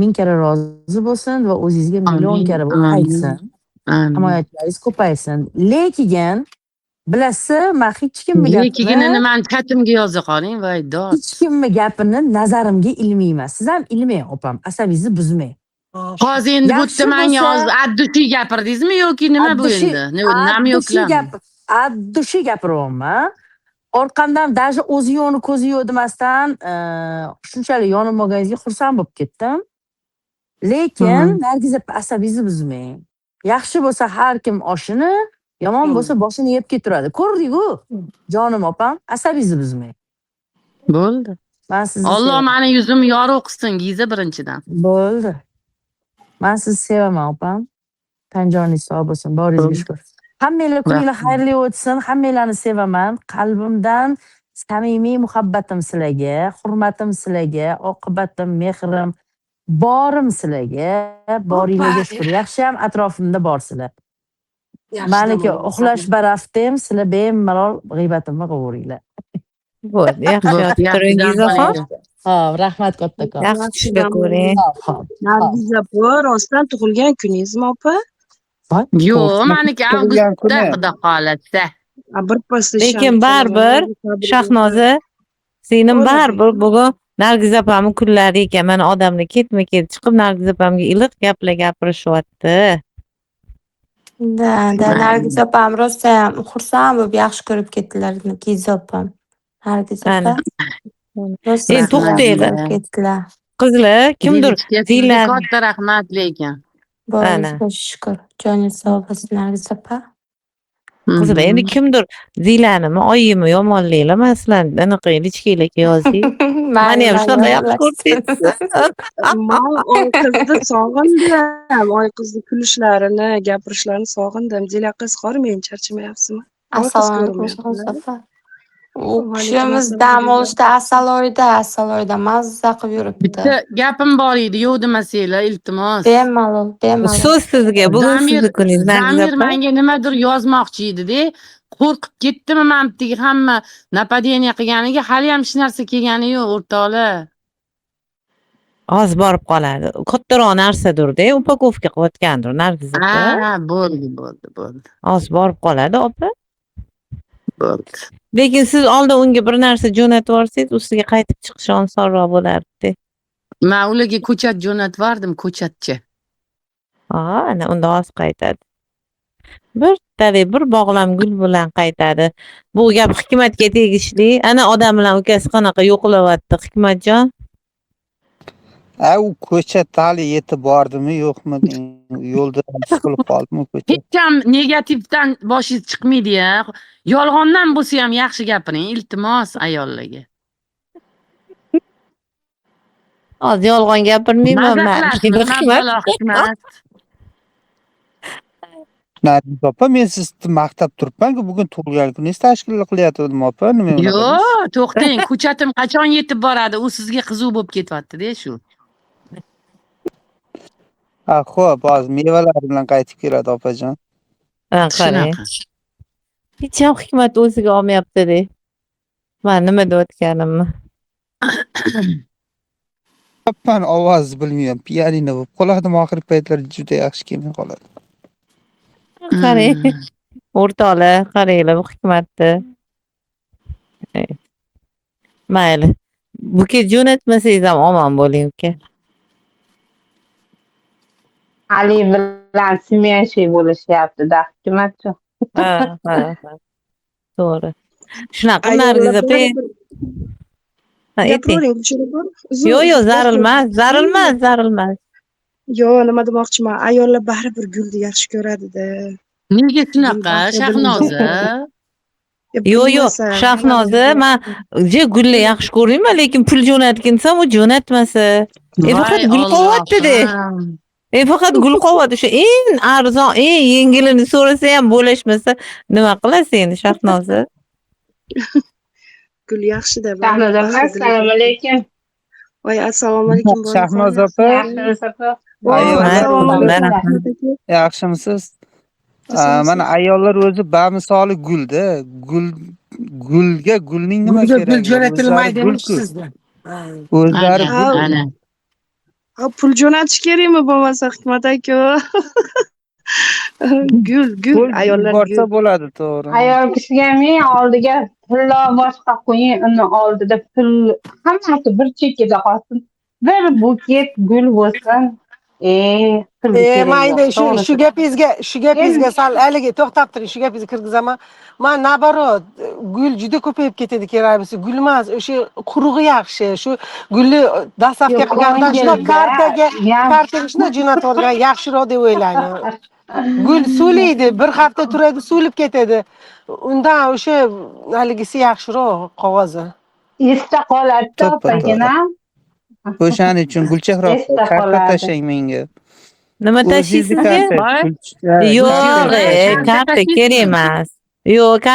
ming karra rozi bo'lsin va o'zingizga million karra qaytsin. Himoyatlaringiz ko'paysin. Lekin Bilasiz, men hech kimni Lekiga gapini, nimani chatimga yoza qoling, voy dod. hech kimni gapini nazarimga ilmayman. Siz ham ilmang, opam, asabizni buzmang. Hozir endi bu Yaxshi yerda menga bo'lsa- hozir addushi gapirdingizmi yoki nima bu endi? Namyoqlarmi? Addushi gapiryapman. Orqamdan даже o'zi yo'ni ko'zi yo'q demasdan, shunchalik yonib olganingizga xursand bo'lib ketdim. Lekin Nargiz opa, asabingizni buzmang. Yaxshi bo'lsa har kim oshini, yomon bo'lsa boshini yeb keturadi. Ko'rdik-ku, jonim opam, asabingizni buzmang. Bo'ldi. Men sizni Alloh sevaman. meni yuzim yorug' qilsin, Giza birinchidan. Bo'ldi. Men sizni sevaman opam. Tan joningiz sog' bo'lsin, boringizga shukr. Hammanglar kuninglar xayrli o'tsin. Hammanglarni sevaman. Qalbimdan samimiy muhabbatim sizlarga, hurmatim sizlarga, oqibatim, mehrim, borim sizlarga. Boringlarga shukr. Yaxshiyam atrofimda borsizlar. Malika uxlash baraftim, sizlar bemalol g'iybatimni qilaveringlar. Bo'ldi, yaxshi yotib turing Gizaxon. Hop, rahmat kattakon. Yaxshi tushda ko'ring. Nargiz opa, rostdan tug'ilgan kuningizmi opa? Yo'q, meniki avgustda xudo xolasa. Birpasda Lekin baribir Shahnoza, sening baribir bugun Nargiz opamning kunlari ekan. Mana odamlar ketma-ket chiqib Nargiz opamga iliq gaplar gapirishyapti. Da, Nargiz opam rosa ham xursand bo'lib yaxshi ko'rib ketdilar Giz opam. Nargiz opa. Endi to'xtanglar. Ketdilar. Qizlar, kimdir Sizga katta rahmat lekin. Boringizga shukr. Joningiz sog' bo'lsin Nargiz opa. Qizlar, endi kimdir Zilanimi, oyimi yomonlaylar. Masalan, anaqa ichkilikka yozdik. Meni ham shunaqa yaxshi ko'rsatdi. Men oy qizni sog'indim. Oy qizni kulishlarini, gapirishlarini sog'indim. Zila qiz qormang, charchamayapsizmi? Assalomu alaykum. U kishimiz dam olishda Asaloyda mazza qilib yuribdi. Bitta gapim bor edi, yo'q demasanglar, iltimos. Bemalol. So'z sizga, bugun sizni kuningiz. Zamir menga nimadir yozmoqchi edi-da. Qo'rqib ketdimi men bittagi hamma napadeniya qilganiga, hali ham hech narsa kelgani yo'q o'rtoqlar. Oz borib qoladi. Kattaroq narsadir-da, upakovka qilayotgandir Nargiz opa. Ha, bo'ldi. Oz borib qoladi, opa. Bo'ldi. Lekin siz oldin unga bir narsa jo'natib yuborsangiz, ustiga qaytib chiqishi osonroq bo'lardi. Men ularga ko'chat jo'natib yubordim, ko'chatchi. Ana unda oz qaytadi. Bir bog'lam gul bilan qaytadi. Bu gap Hikmatga tegishli. Ana odam bilan ukasi qanaqa yo'qlayapti, Hikmatjon? U ko'chat hali yetib bordimi, yo'qmi? Yo'lda siqilib qoldimi ko'chat? Hech ham negativdan boshingiz chiqmaydi-ya. Yolg'ondan bo'lsa ham yaxshi gapiring, iltimos ayollarga. Hozir yolg'on gapirmayman men. Nargiz opa, men sizni maqtab turibman-ku, bugun tug'ilgan kuningiz tashkil qilyaptim opa. Nima unaqa? Yo'q, to'xtang, ko'chatim qachon yetib boradi? U sizga qizuv bo'lib ketyapti-da shu. Xo'p, hozir mevalar bilan qaytib keladi opajon. Qarang. Hech ham Hikmat o'ziga olmayapti-da. Men nima deyotganimni. Men ovozni bilmayman, pianino bo'lib qoladimi oxirgi paytlar juda yaxshi kelmay qoladi. Qarang. O'rtoqlar, qaranglar bu Hikmatni. Mayli. Buket jo'natmasangiz ham omon bo'ling, uka. Ali bilan смеши bo'lishyapti-da, Hikmatjon. Ha. To'g'ri. Shunaqa Nargiz opa. Yo'q, zarilmas. Yo'q, nima demoqchiman? Ayollar baribir gulni yaxshi ko'radi-da. Nega shunaqa, Shahnoza? Yo'q, Shahnoza, men gulni yaxshi ko'rayman, lekin pul jo'natginsam u jo'natmasa. Faqat gul qo'yapti-da. Faqat gul qo'yapti. Shu eng arzon, eng yengilini so'rasa ham bo'lishmasa, nima qilasiz endi Shahnoza? Gul yaxshi-da. Shahnoza, assalomu alaykum. Voy, assalomu alaykum. Shahnoza opa. Yaxshimisiz? Mana ayollar o'zi bamisoli gulda. Gulga gulning nima keragi? Gul jo'natilmaydi sizda. O'zlari ana. Pul jo'natish kerakmi bo'lmasa Hikmat aka? Gul, ayollar yuborsa gul. bo'ladi, to'g'ri. Ayol kishiga men oldiga pullo boshqa qo'ying, uni oldida pul hammasi bir chekkada qolsin. Bir buket gul bo'lsin. Pulni kerak yo'q. Mayli, To'g'risi. shu gapingizga sal haligi to'xtab turing, shu gapingizga kirgizaman. Men nabarot, gul juda ko'payib ketadi kerak bo'lsa, gul emas, o'sha qurug'i yaxshi. Shu gulni dastavka qilganda shuna kartaga shuna jo'natib yuborgan yaxshiroq deb o'ylayman. Gul so'liydi, bir hafta turadi, so'lib ketadi. Undan o'sha haligisi yaxshiroq qog'ozi. Esda qoladi opagina. O'shaning uchun Gulchehra Esda karta qoladi. tashlang menga. Nima tashlaysizga? Yo'q, karta kerak emas. Yo'q,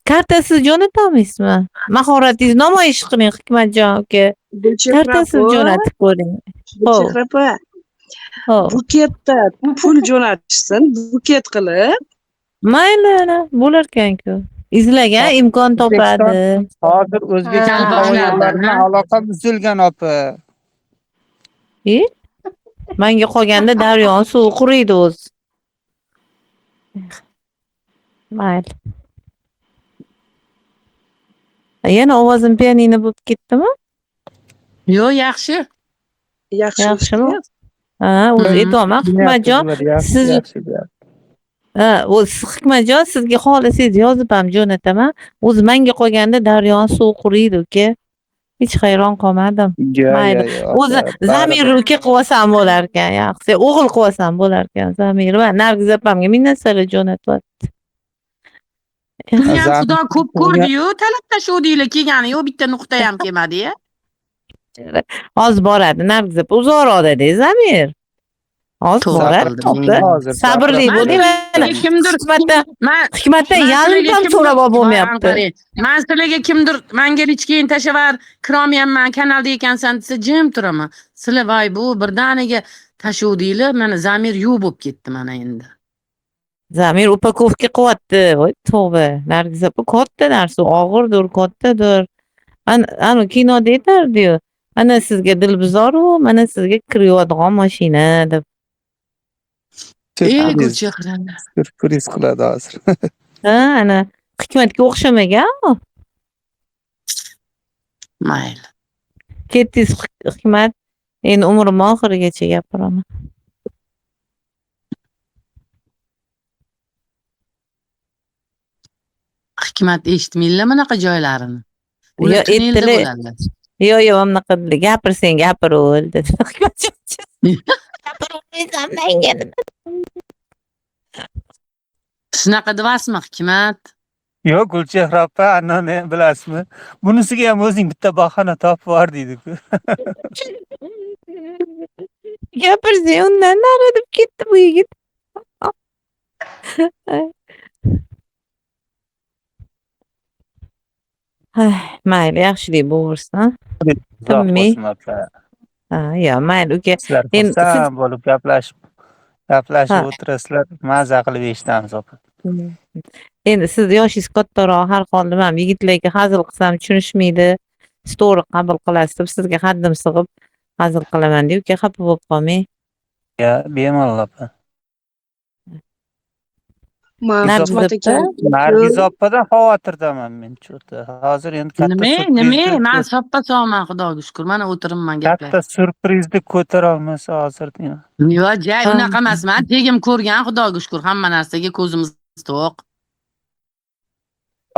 kartasiz jo'natolmaysizmi? Mahoratingizni namoyish qiling, Hikmatjon aka. Kartasiz jo'natib ko'ring. Gulchehra opa, buketda pul jo'natishsin, buket qilib. Mayli, bo'larkan-ku. Izlagan imkon topadi. Hozir O'zbekiston havoyolaridan aloqa buzilgan opa. Menga qolganda daryoning suvi quriydi o'zi. Mayli. Yana ovozim pianino bo'lib ketdimi? Yo'q, yaxshi. Yaxshimi? O'zi aytaman, Hikmatjon, siz Hikmatjon, sizga xohlasangiz yozib ham jo'nataman. O'zi menga qolganda daryoning suvi quriydi, uka. Hech hayron qolmadim. Mayli. O'zi Zamir uka qilsam bo'lar ekan, yaxshi. O'g'il qilsam bo'lar ekan, Zamir va Nargiz opamga minnatlar jo'natyapti. Dunyo xudo ko'p ko'rdi-yu, talab tashuvdinglar kelgani yo'q, bitta nuqta ham kelmadi-ya. Hozir boradi, Nargiz opa uzoqroqda-da, Zamir. Hozir boradi. Sabrli bo'ling. Hikmatdan yarim ham so'rab bo'lmayapti. Men sizlarga kimdir menga richkeyin tashavar, kirolmayapman, kanalda ekansan desa jim turaman. Sizlar voy bu birdaniga tashuvdinglar, mana Zamir yu bo'lib ketdi mana endi. Zamir upakovka qilyapti. Voy tavba. Nargiz opa katta narsa, og'irdir, kattadir. Ana kinoda aytardi-yu. Mana sizga dilbizor-u, mana sizga kiryadigan mashina deb. Surpriz qiladi hozir. Ana Hikmatga o'xshamagan. Mayli. Ketdingiz Hikmat. Endi umrim oxirigacha gapiraman. Hikmat eshitmaylar bunaqa joylarini. Yo, aytdilar. Yo'q, unaqa gapirsang gapiraver dedi. Gapiravermaysan menga. Shunaqa deyapsizmi, Hikmat? Yo'q, Gulchehra opa, anani bilasizmi? Bunisiga ham o'zing bitta bahona topib bor deydi-ku. Gapirsang undan nari deb ketdi bu yigit. Mayli, yaxshilik bo'lsin. Timmi. Yo'q, mayli, uka. Endi siz bo'lib gaplashib o'tirasizlar, maza qilib eshitamiz opa. Endi siz yoshingiz kattaroq, har holda men yigitlarga hazil qilsam tushunishmaydi. Story qabul qilasiz deb sizga haddim sig'ib hazil qilaman deb uka xafa bo'lib qolmang. Ya, bemalol opa. Nargiz opadan xavotirdaman men cho'ta. Hozir endi katta Nima? Men soppa solman, xudoga shukr. Mana o'tiribman gaplar. Katta surprizni ko'tara olmasa hozir deyman. Yo'q, jay unaqa emasman. Tegim ko'rgan, xudoga shukr. Hamma narsaga ko'zimiz to'q.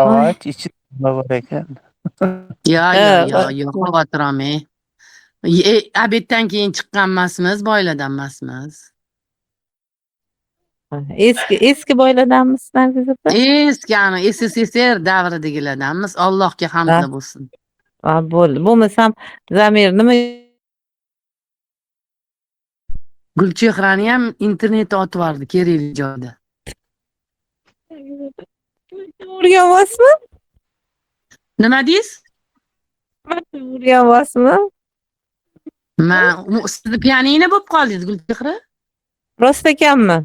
Avach ichi bor ekan. Yo'q, xavotir olmang. Abeddan keyin chiqqan emasmiz, boylardan emasmiz. Eski boylardanmiz, Nargiz opa? Eski, SSSR davridagilardanmiz. Allohga hamd bo'lsin. Bo'ldi. Bo'lmasam Zamir nima Gulchehrani ham internetda otib yubordi, kerakli joyda. O'rganyapsizmi? Nima deysiz? O'rganyapsizmi? Sizni pianino bo'lib qoldingiz, Gulchehra? Rost ekanmi?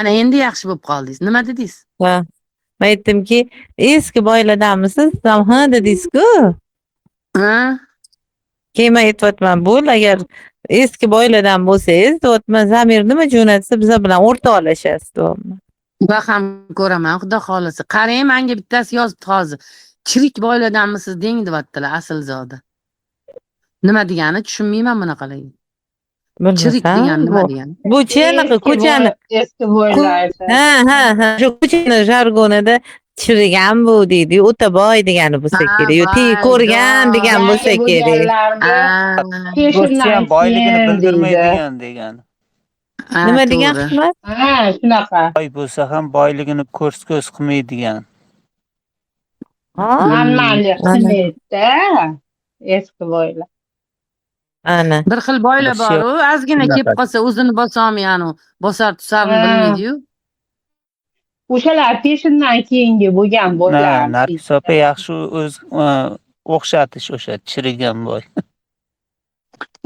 Ana endi yaxshi bo'lib qoldingiz. Nima dedingiz? Men aytdimki, eski boylardanmisiz? Ha dedingiz-ku. Ha? Keyin men aytyapman, bo'l, agar eski boylardan bo'lsangiz, to'tma Zamir nima jo'natsa biza bilan o'rtoqlashasiz, to'g'rimi? Va ham ko'raman, xudo xolisa. Qarang, menga bittasi yozibdi hozir. Chirik boylardanmisiz deng deyaptilar aslzoda. Nima degani tushunmayman bunaqalarga. Chirik degani nima degani? Bu anaqa ko'chani eski boylarcha. ha, shu ko'chani jargonida chirigan bu deydi, o'ta boy degani bo'lsa kerak. Yo, ko'rgan degan bo'lsa kerak. Ko'rsa ham boyligini bildirmaydigan degani. Nima degan xizmat? Ha, shunaqa. Boy bo'lsa ham boyligini ko'rs qilmaydigan. Manmanlik qilmaydi-da. Eski boylar. Ana. Bir xil boylar bor, u ozgina kelib qolsa o'zini bosolmayanu, bosar tusarini bilmaydi-yu. O'shalar peshindan keyingi bo'lgan boylar. Nargiz opa yaxshi o'z o'xshatish o'sha chirigan boy.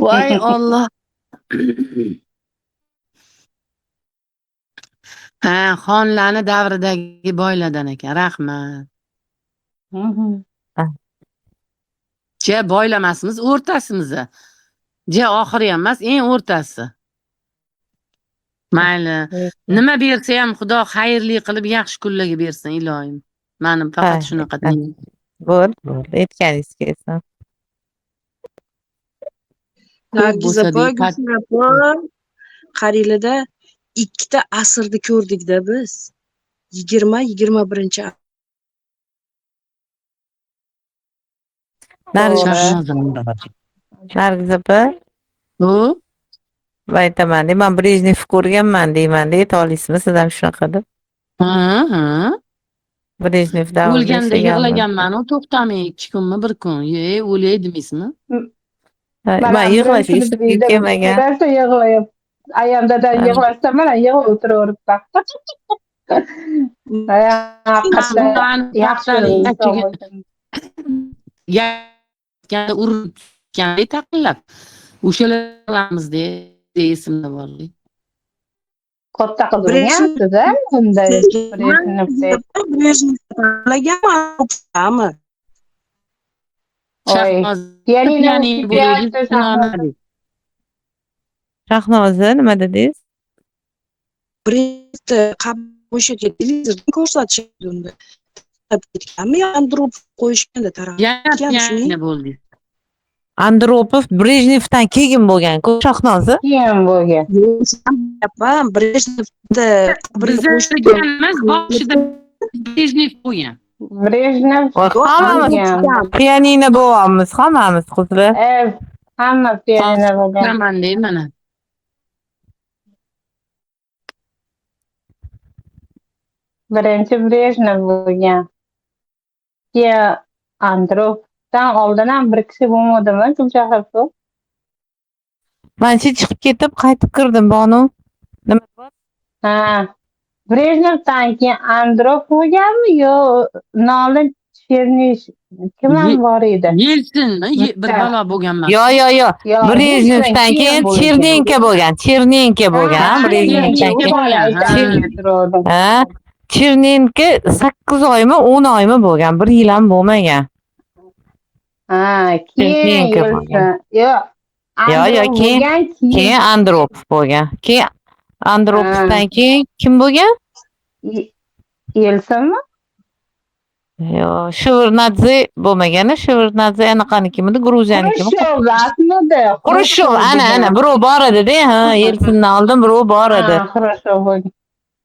Voy Alloh. Ha, xonlarni davridagi boylardan ekan. Rahmat. Ja, boylamasmiz, o'rtasimiz. Ja, oxiri ham emas, eng o'rtasi. Mayli. Nima bersa ham Xudo xayrli qilib yaxshi kunlarga bersin, ilohim. Mening faqat shunaqa deyman. Bo'ldi, aytganingiz kelsin. Nargiz opa, Gulsum opa, qariylarda ikkita asrni ko'rdik-da biz. 20-21 Nargiz opa. Bu? Aytaman, men Brejnev ko'rganman deyman, ayta olasizmi siz ham shunaqa deb? Ha. Brejnev davrida O'lganda yig'laganman, to'xtamay 2 kunmi, 1 kun. O'lay demaysizmi? Men yig'lash ustiga kelmagan. Barcha yig'layib. Ayam dadan yig'lashsa, mana yig'lab o'tiraveribdi. Yaxshi urganday taqillab. O'shalarimiz esimda bor. Katta qidirgansiz-a? Bunday Shahnoza nima dedingiz? Birinchi o'sha televizorda ko'rsatishdi unda. Ketganmi, Andropov qo'yishganda tarafga bo'ldi. Andropov Brejnevdan keyin bo'lgan-ku, Shahnoza. Keyin bo'lgan. Yapam, Brejnevda bizlarimiz boshida Brejnev bo'lgan. Brejnev pianino bo'lyapmiz, hammamiz qizlar. Hamma pianino bo'lgan. Mana deyman. Birinchi Brejnev bo'lgan. Keyin Andropovdan oldin ham bir kishi bo'lmadimi, Gulchehra? Men chiqib ketib, qaytib kirdim, Bonu. Nima bor? Ha. Brejnevdan keyin Andropov bo'lganmi yo Nolin Chernish kim ham bor edi? Yelsinmi? Bir balo bo'lganman. Yo. Brejnevdan keyin Chernenko bo'lgan. Brejnevdan keyin. Ha. Chernenko 8 oymi, 10 oymi bo'lgan, 1 yil ham bo'lmagan. Ha, keyin keyin Andropov bo'lgan. Keyin Andropovdan keyin kim bo'lgan? Yelsinmi? Yo, Shevardnadze bo'lmagani, Shevardnadze anaqanikimidi, Gruziyanikimi? Xrushchev, ana, birov bor edi-da, ha, Yelsindan oldin birov bor edi.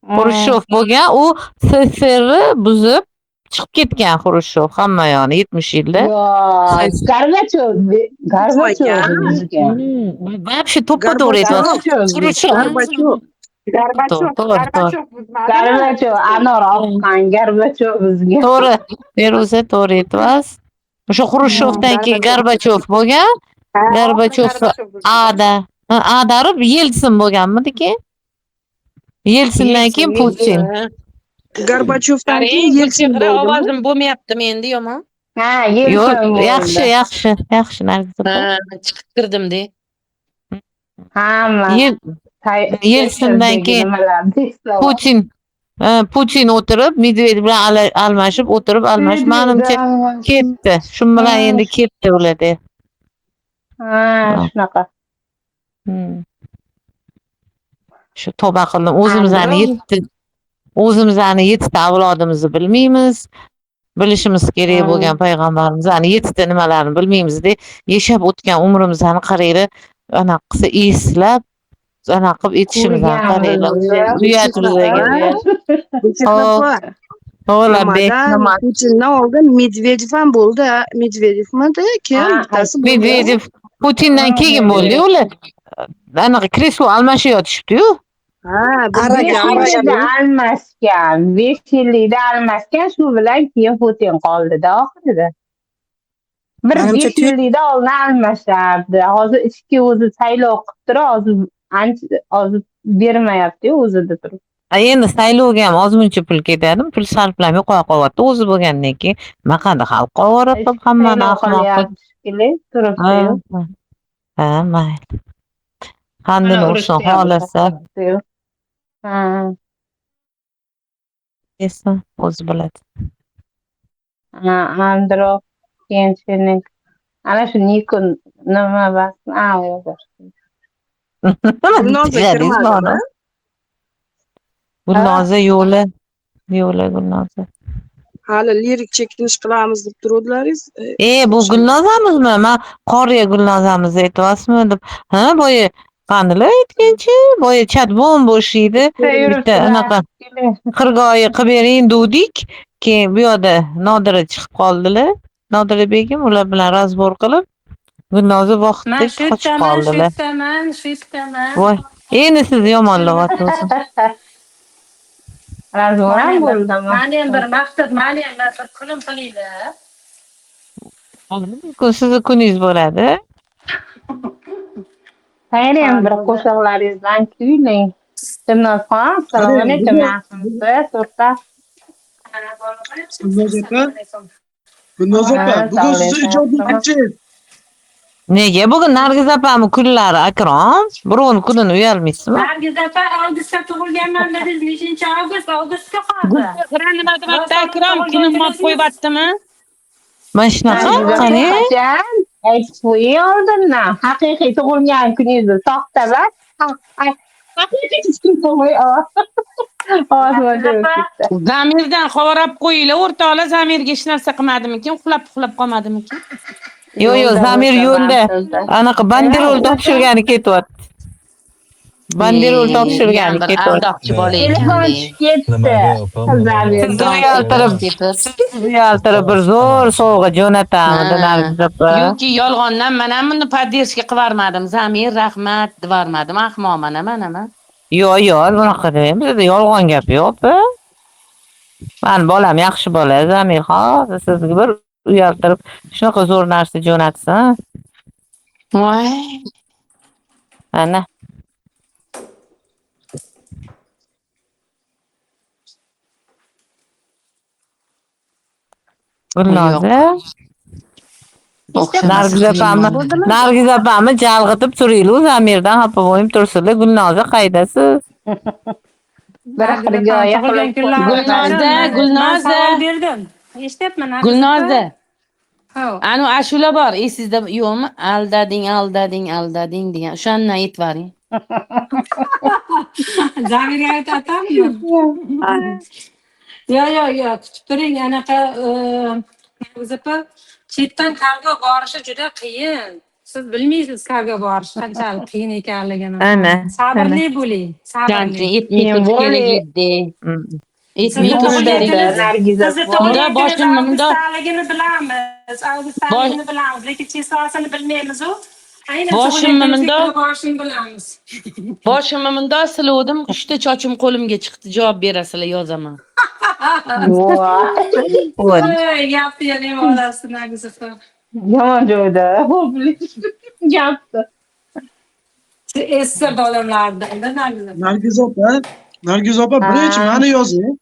Xrushchev bo'lgan, u SSRni buzib chiqib ketgan Xrushchev hamma yoni 70 yilda. Gorbachev Вообще to'ppa-to'g'ri aytyapsiz. Gorbachev anor oqqan Gorbachev bizga. To'g'ri, Feruza to'g'ri aytyapsiz. O'sha Xrushchevdan keyin Gorbachev bo'lgan. Gorbachev Adarov Yelsin bo'lganmidi-ki? Yelsindan keyin Putin. Gorbachevdan keyin Yelsin bo'ldi. Ovozim bo'lmayaptimi endi yomon? Ha, Yelsin. Yaxshi, Nargiz opa. Chiqib kirdim-da. Hamma. Yelsindan keyin Putin o'tirib, Medvedev bilan almashib, menimcha ketdi. Shu bilan endi ketdi ularda. Ha, shunaqa. Shu tavba qildim. O'zimizni 7 avlodimizni bilmaymiz. Bilishimiz kerak bo'lgan payg'ambarimizni 7 nimalarni bilmaymiz-da, yashab o'tgan umrimizni qaraylik, anaqa qilsa eslab, anaqa qilib etishimizni qaraylik. Putindan oldin Medvedev ham bo'ldi. Medvedevmidi? Kim? Bittasi bo'ldi. Medvedev Putindan keyin bo'ldi ular. Anaqa kreslo almashib yotishibdi-yu. Ha, 5 yilda almashgan. 5 yillikda almashgan, shu bilan keyin Putin qoldi-da oxirida. Bir 5 yillikda oldin almashardi. Hozir ichki o'zi saylov qilib turib, hozir bermayapti-yu o'zida turib. Endi saylovga ham ozmuncha pul ketadi, pul sarflamay qo'ya qolyapti. O'zi bo'lgandan keyin maqada xalq ovora qilib hammani ahmoq turibdi-yu. Ha, mayli. Qandini ursin xolasa. Esa o'zi biladi. Andro Kenchining ana shu Nikon nima bas? Gulnoza yo'li Gulnoza. Hali lirik chekinish qilamiz deb turuvdilaringiz. Bu Gulnozamizmi? Men qoriya Gulnozamizni aytyapsizmi deb. Ha, boya qandilar aytganchi, boya chat bo'sh edi. Bitta anaqa qirg'oyi qilib bering dedik. Keyin bu yoqda Nodira chiqib qoldilar. Nodira begim ular bilan razbor qilib, Gulnoza vaqtda qochib qoldilar. Shu istaman. Voy, endi siz yomonlayapsiz. Razbor ham bo'ldimi? Meni ham bir maqsad, meni ham bir kunim qilinglar. Sizni kuningiz bo'ladi. Sayri ham bir qo'shiqlaringizdan kuylang. Timnozxon, assalomu alaykum, yaxshimisiz? To'rtta. Gulnoza opa, bugun sizni ijodiy keching. Nega bugun Nargiz opamning kunlari Akrom? Birovning kunini uyalmaysizmi? Nargiz opa avgustda tug'ilganman dedingiz, 5 avgustga qoldi. Nima deyapti Akrom, kunim mot qo'yaptimi? Mana shunaqa qani? Aytib qo'ying oldindan. Haqiqiy tug'ilgan kuningizni soxta emas. Haqiqiy Zamirdan xabarab qo'yinglar, o'rtoqlar Zamirga hech narsa qilmadimikin, uxlab qolmadimikin? Yo'q, Zamir yo'lda. Anaqa banderol topshirgani ketyapti. Banderol topshirgani ketyapti. Aldoqchi bola ekan. Yaltirib bir zo'r sovg'a jo'natamiz Nargiz opa. Yo'qki, yolg'ondan men ham buni poddershga qilarmadim. Zamir, rahmat devarmadim. Ahmoqman mana. Yo'q, bunaqa demang. Bizda yolg'on gap yo'q. Men bolam yaxshi bola, Zamir hozir sizga bir uyaltirib shunaqa zo'r narsa jo'natsin. Voy. Ana. Gulnoza. Nargiz opamni chalg'itib turinglar, Zamirdan xafa bo'lib tursinlar. Gulnoza qaydasiz? Gulnoza berdim. Eshityapman. Gulnoza. Anu ashula bor, esingizda yo'qmi? Aldading degan. O'shandan aytvaring. Zamirga aytatammi? Yo'q, kutib turing, anaqa Nargiz opa chetdan kargo borishi juda qiyin. Siz bilmaysiz kargo borish qanchalik qiyin ekanligini. Sabrli bo'ling. Sabrli. Avgustdaligini bilamiz. Lekin chesasini bilmaymiz-ku. Boshimni mundoq siluvdim, 3 ta chochim qo'limga chiqdi. Javob berasizlar, yozaman. Voy, gapni yana olasiz Nargiz opa. Yomon joyda. Gapni. Esir odamlardan Nargiz opa, birinchi meni yozing.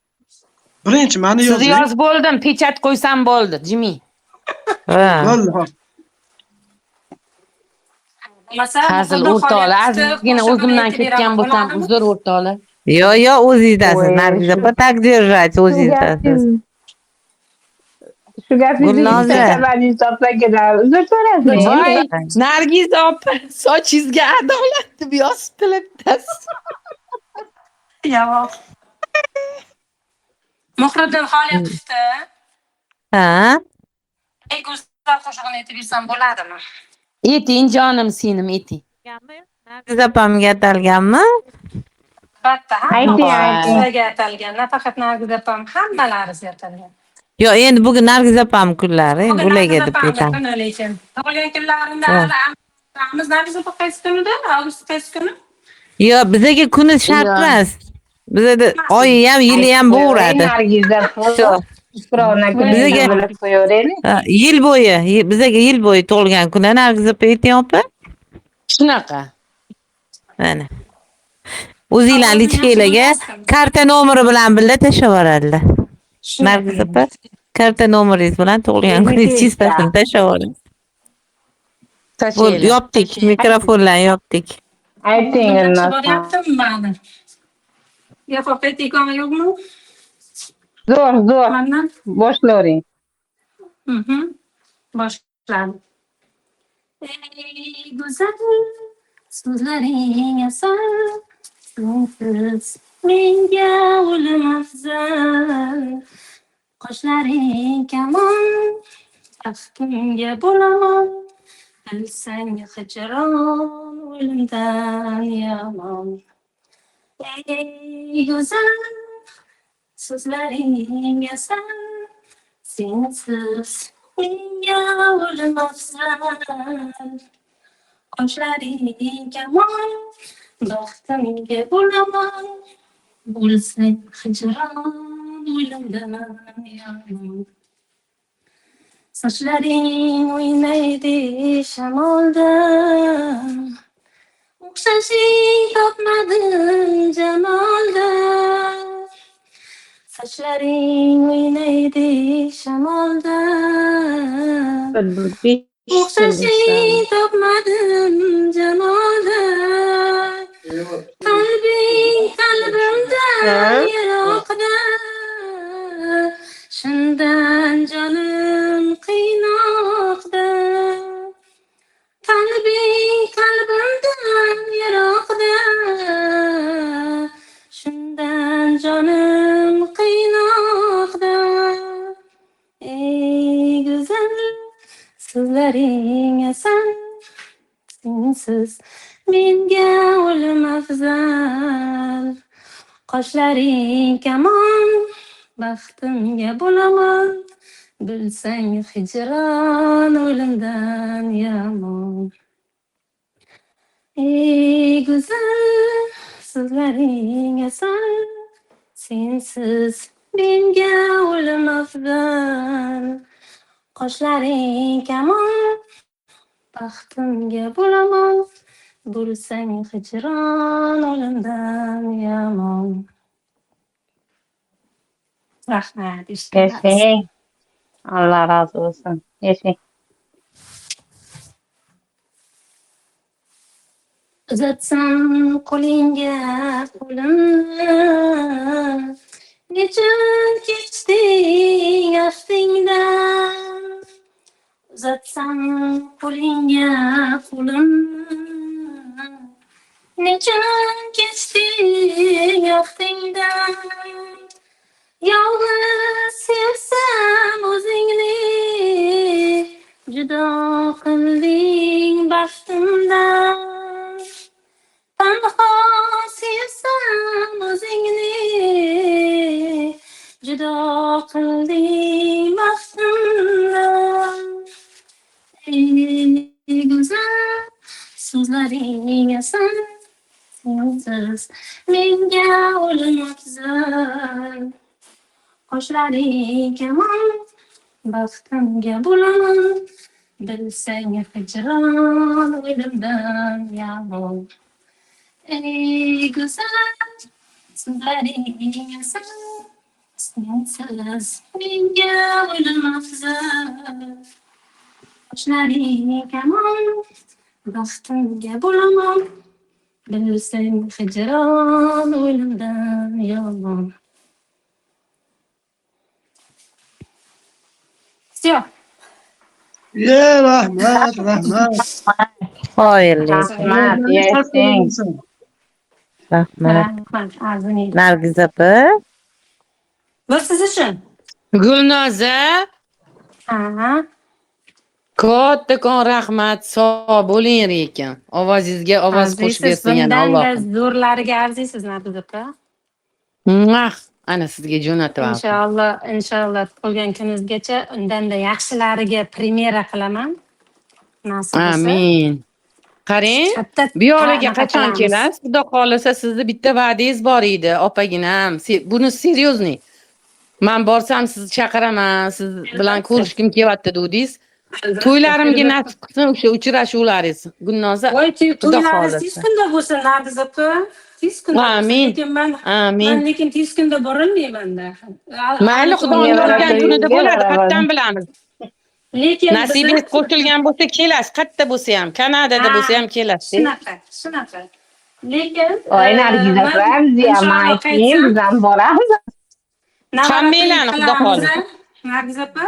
Siz yozib bo'ldim, pechat qo'ysam bo'ldi, Jimi. Vallahi. Hazil o'rtoqlar, azizgina o'zimdan ketgan bo'lsam, uzr o'rtoqlar. Yo'q, o'zingizdasiz. Nargiz opa, tak держать, o'zingizdasiz. Shu gapingizni Gulnoza. istasamangiz topmaganlar. Uzr so'rasin. Voy, Nargiz opa, sochingizga adolat deb yozibdilar bittasi. Yo'q. Muhriddin hol yotibdi. Ha? Go'zal qo'shig'ini aytib bersam bo'ladimi? Eting jonim senim, eting. Nargiz opamga atalganmi? Albatta, Ayting, hamma ayting. sizlarga atalgan. Nafaqat Nargiz opam, hammalariga atalgan. Yo, endi bugun Nargiz opam kunlari, endi Bugun ularga Nargiz deb opamni aytaman. kuni lekin. Tug'ilgan kunlaringda Voy. hali Nargiz opa qaysi kunida? Avgust qaysi kuni? Yo, bizaga kuni shart emas. Bizada oyi ham, yili ham bo'veradi. Nargiza Shu. Shukronat kuningizni Bizaga bilib qo'yaveraylik. yil bo'yi, bizaga yil bo'yi tug'ilgan kuni Nargiz opa ayting opa. Shunaqa. Mana. O'zinglarning ichkanglarga karta nomeri bilan birga tashlavoradilar. Nargiz opa, karta nomeringiz bilan tug'ilgan kuningizni tashlab tashlavoradi. Bo'ldi, yopdik, mikrofonlarni yopdik. Ayting, Yaxshi bo'lyaptimi mani? Gap aytayotgan yo'qmi? Zo'r. Boshlavering. Boshladim. Ey go'zal, so'zlaring asal, sensiz menga o'lim afzal. Qoshlaring kamon, baxtimga bo'laman, bilsang hijron o'limdan yomon. Ey go'zal, so'zlaring asal, sensiz menga o'lim afzal. Qoshlaring kamon, baxtimga bo'laman, bo'lsang hijron o'limdan yomon. Sochlaring o'ynaydi shamolda, o'xshashing topmadim jamolda. Sochlaring o'ynaydi shamolda, o'xshashing topmadim jamolda. Qalbing qalbimdan yiroqda, shundan jonim qiynoqda. Qalbing qalbimdan yiroqda, shundan jonim qiynoqda. Ey go'zal, so'zlaring asal, sensiz menga o'lim afzal. Qoshlaring kamon, baxtimga bo'laman, bilsang hijron o'limdan yomon. Ey go'zal, so'zlaring asal, sensiz menga o'lim afzal. Qoshlaring kamon, baxtimga bo'laman, bo'lsang hijron o'limdan yomon. Rahmat. Yashang. Alloh rozi bo'lsin. Yashang. Uzatsam qo'lingga qo'limni, nechun kechding aftingdan. Uzatsam qo'lingga qo'limni, nechun kechding aftingdan. Yolg'iz sevsam o'zingni, judo qilding baxtimdan. Tanho sevsam o'zingni, judo qilding baxtimdan. Ey go'zal, so'zlaring asal, sensiz menga o'lim afzal. Qoshlaring kamon, baxtimga bo'laman, bilsang hijron o'limdan yomon. Ey go'zal, so'zlaring asal, sensiz menga o'lim afzal. Qoshlaring kamon, baxtimga bo'laman, bilsang hijron o'limdan yomon. Всё. Rahmat, rahmat. Xoyirli. Rahmat, yashang. Rahmat. Rahmat, arzining. Nargiz opa. Bu siz uchun. Gulnoza, Ha. kattakon rahmat, sog' bo'ling ekan. Ovozingizga ovoz qo'shib Arziysiz, bersin yana bundan-da Allohim. zo'rlariga arziysiz, Nargiz opa. Mwah! Ana sizga jo'natyapman. Inshaalloh tug'ilgan kuningizgacha undan-da yaxshilariga premyera qilaman. Nasib bo'lsa. Amin. Qarang, bu yoqlarga qachon kelasiz? Xudo xolisa sizni bitta va'dangiz bor edi, opaginam. Buni seryozni. Men borsam sizni chaqiraman, siz bilan ko'rishkim kelyapti dedingiz. To'ylarimga nasib qilsin o'sha uchrashuvlaringiz. Gulnoza. Voy, to'ylaringiz tez kunda bo'lsin, Nargiz opa. Tez kunda. Amin. Lekin tez kunda borolmayman-da. Mayli, Xudo yo'rgan kunida bo'ladi, qatdan bilamiz. Lekin nasibingiz qo'shilgan bo'lsa kelasiz, qayerda bo'lsa ham, Kanadada bo'lsa ham kelasiz. Shunaqa. Lekin Voy Nargiz opa, biz ham ayting, biz ham boramiz. Hammanglarni Xudo xolisa. Nargiz opa,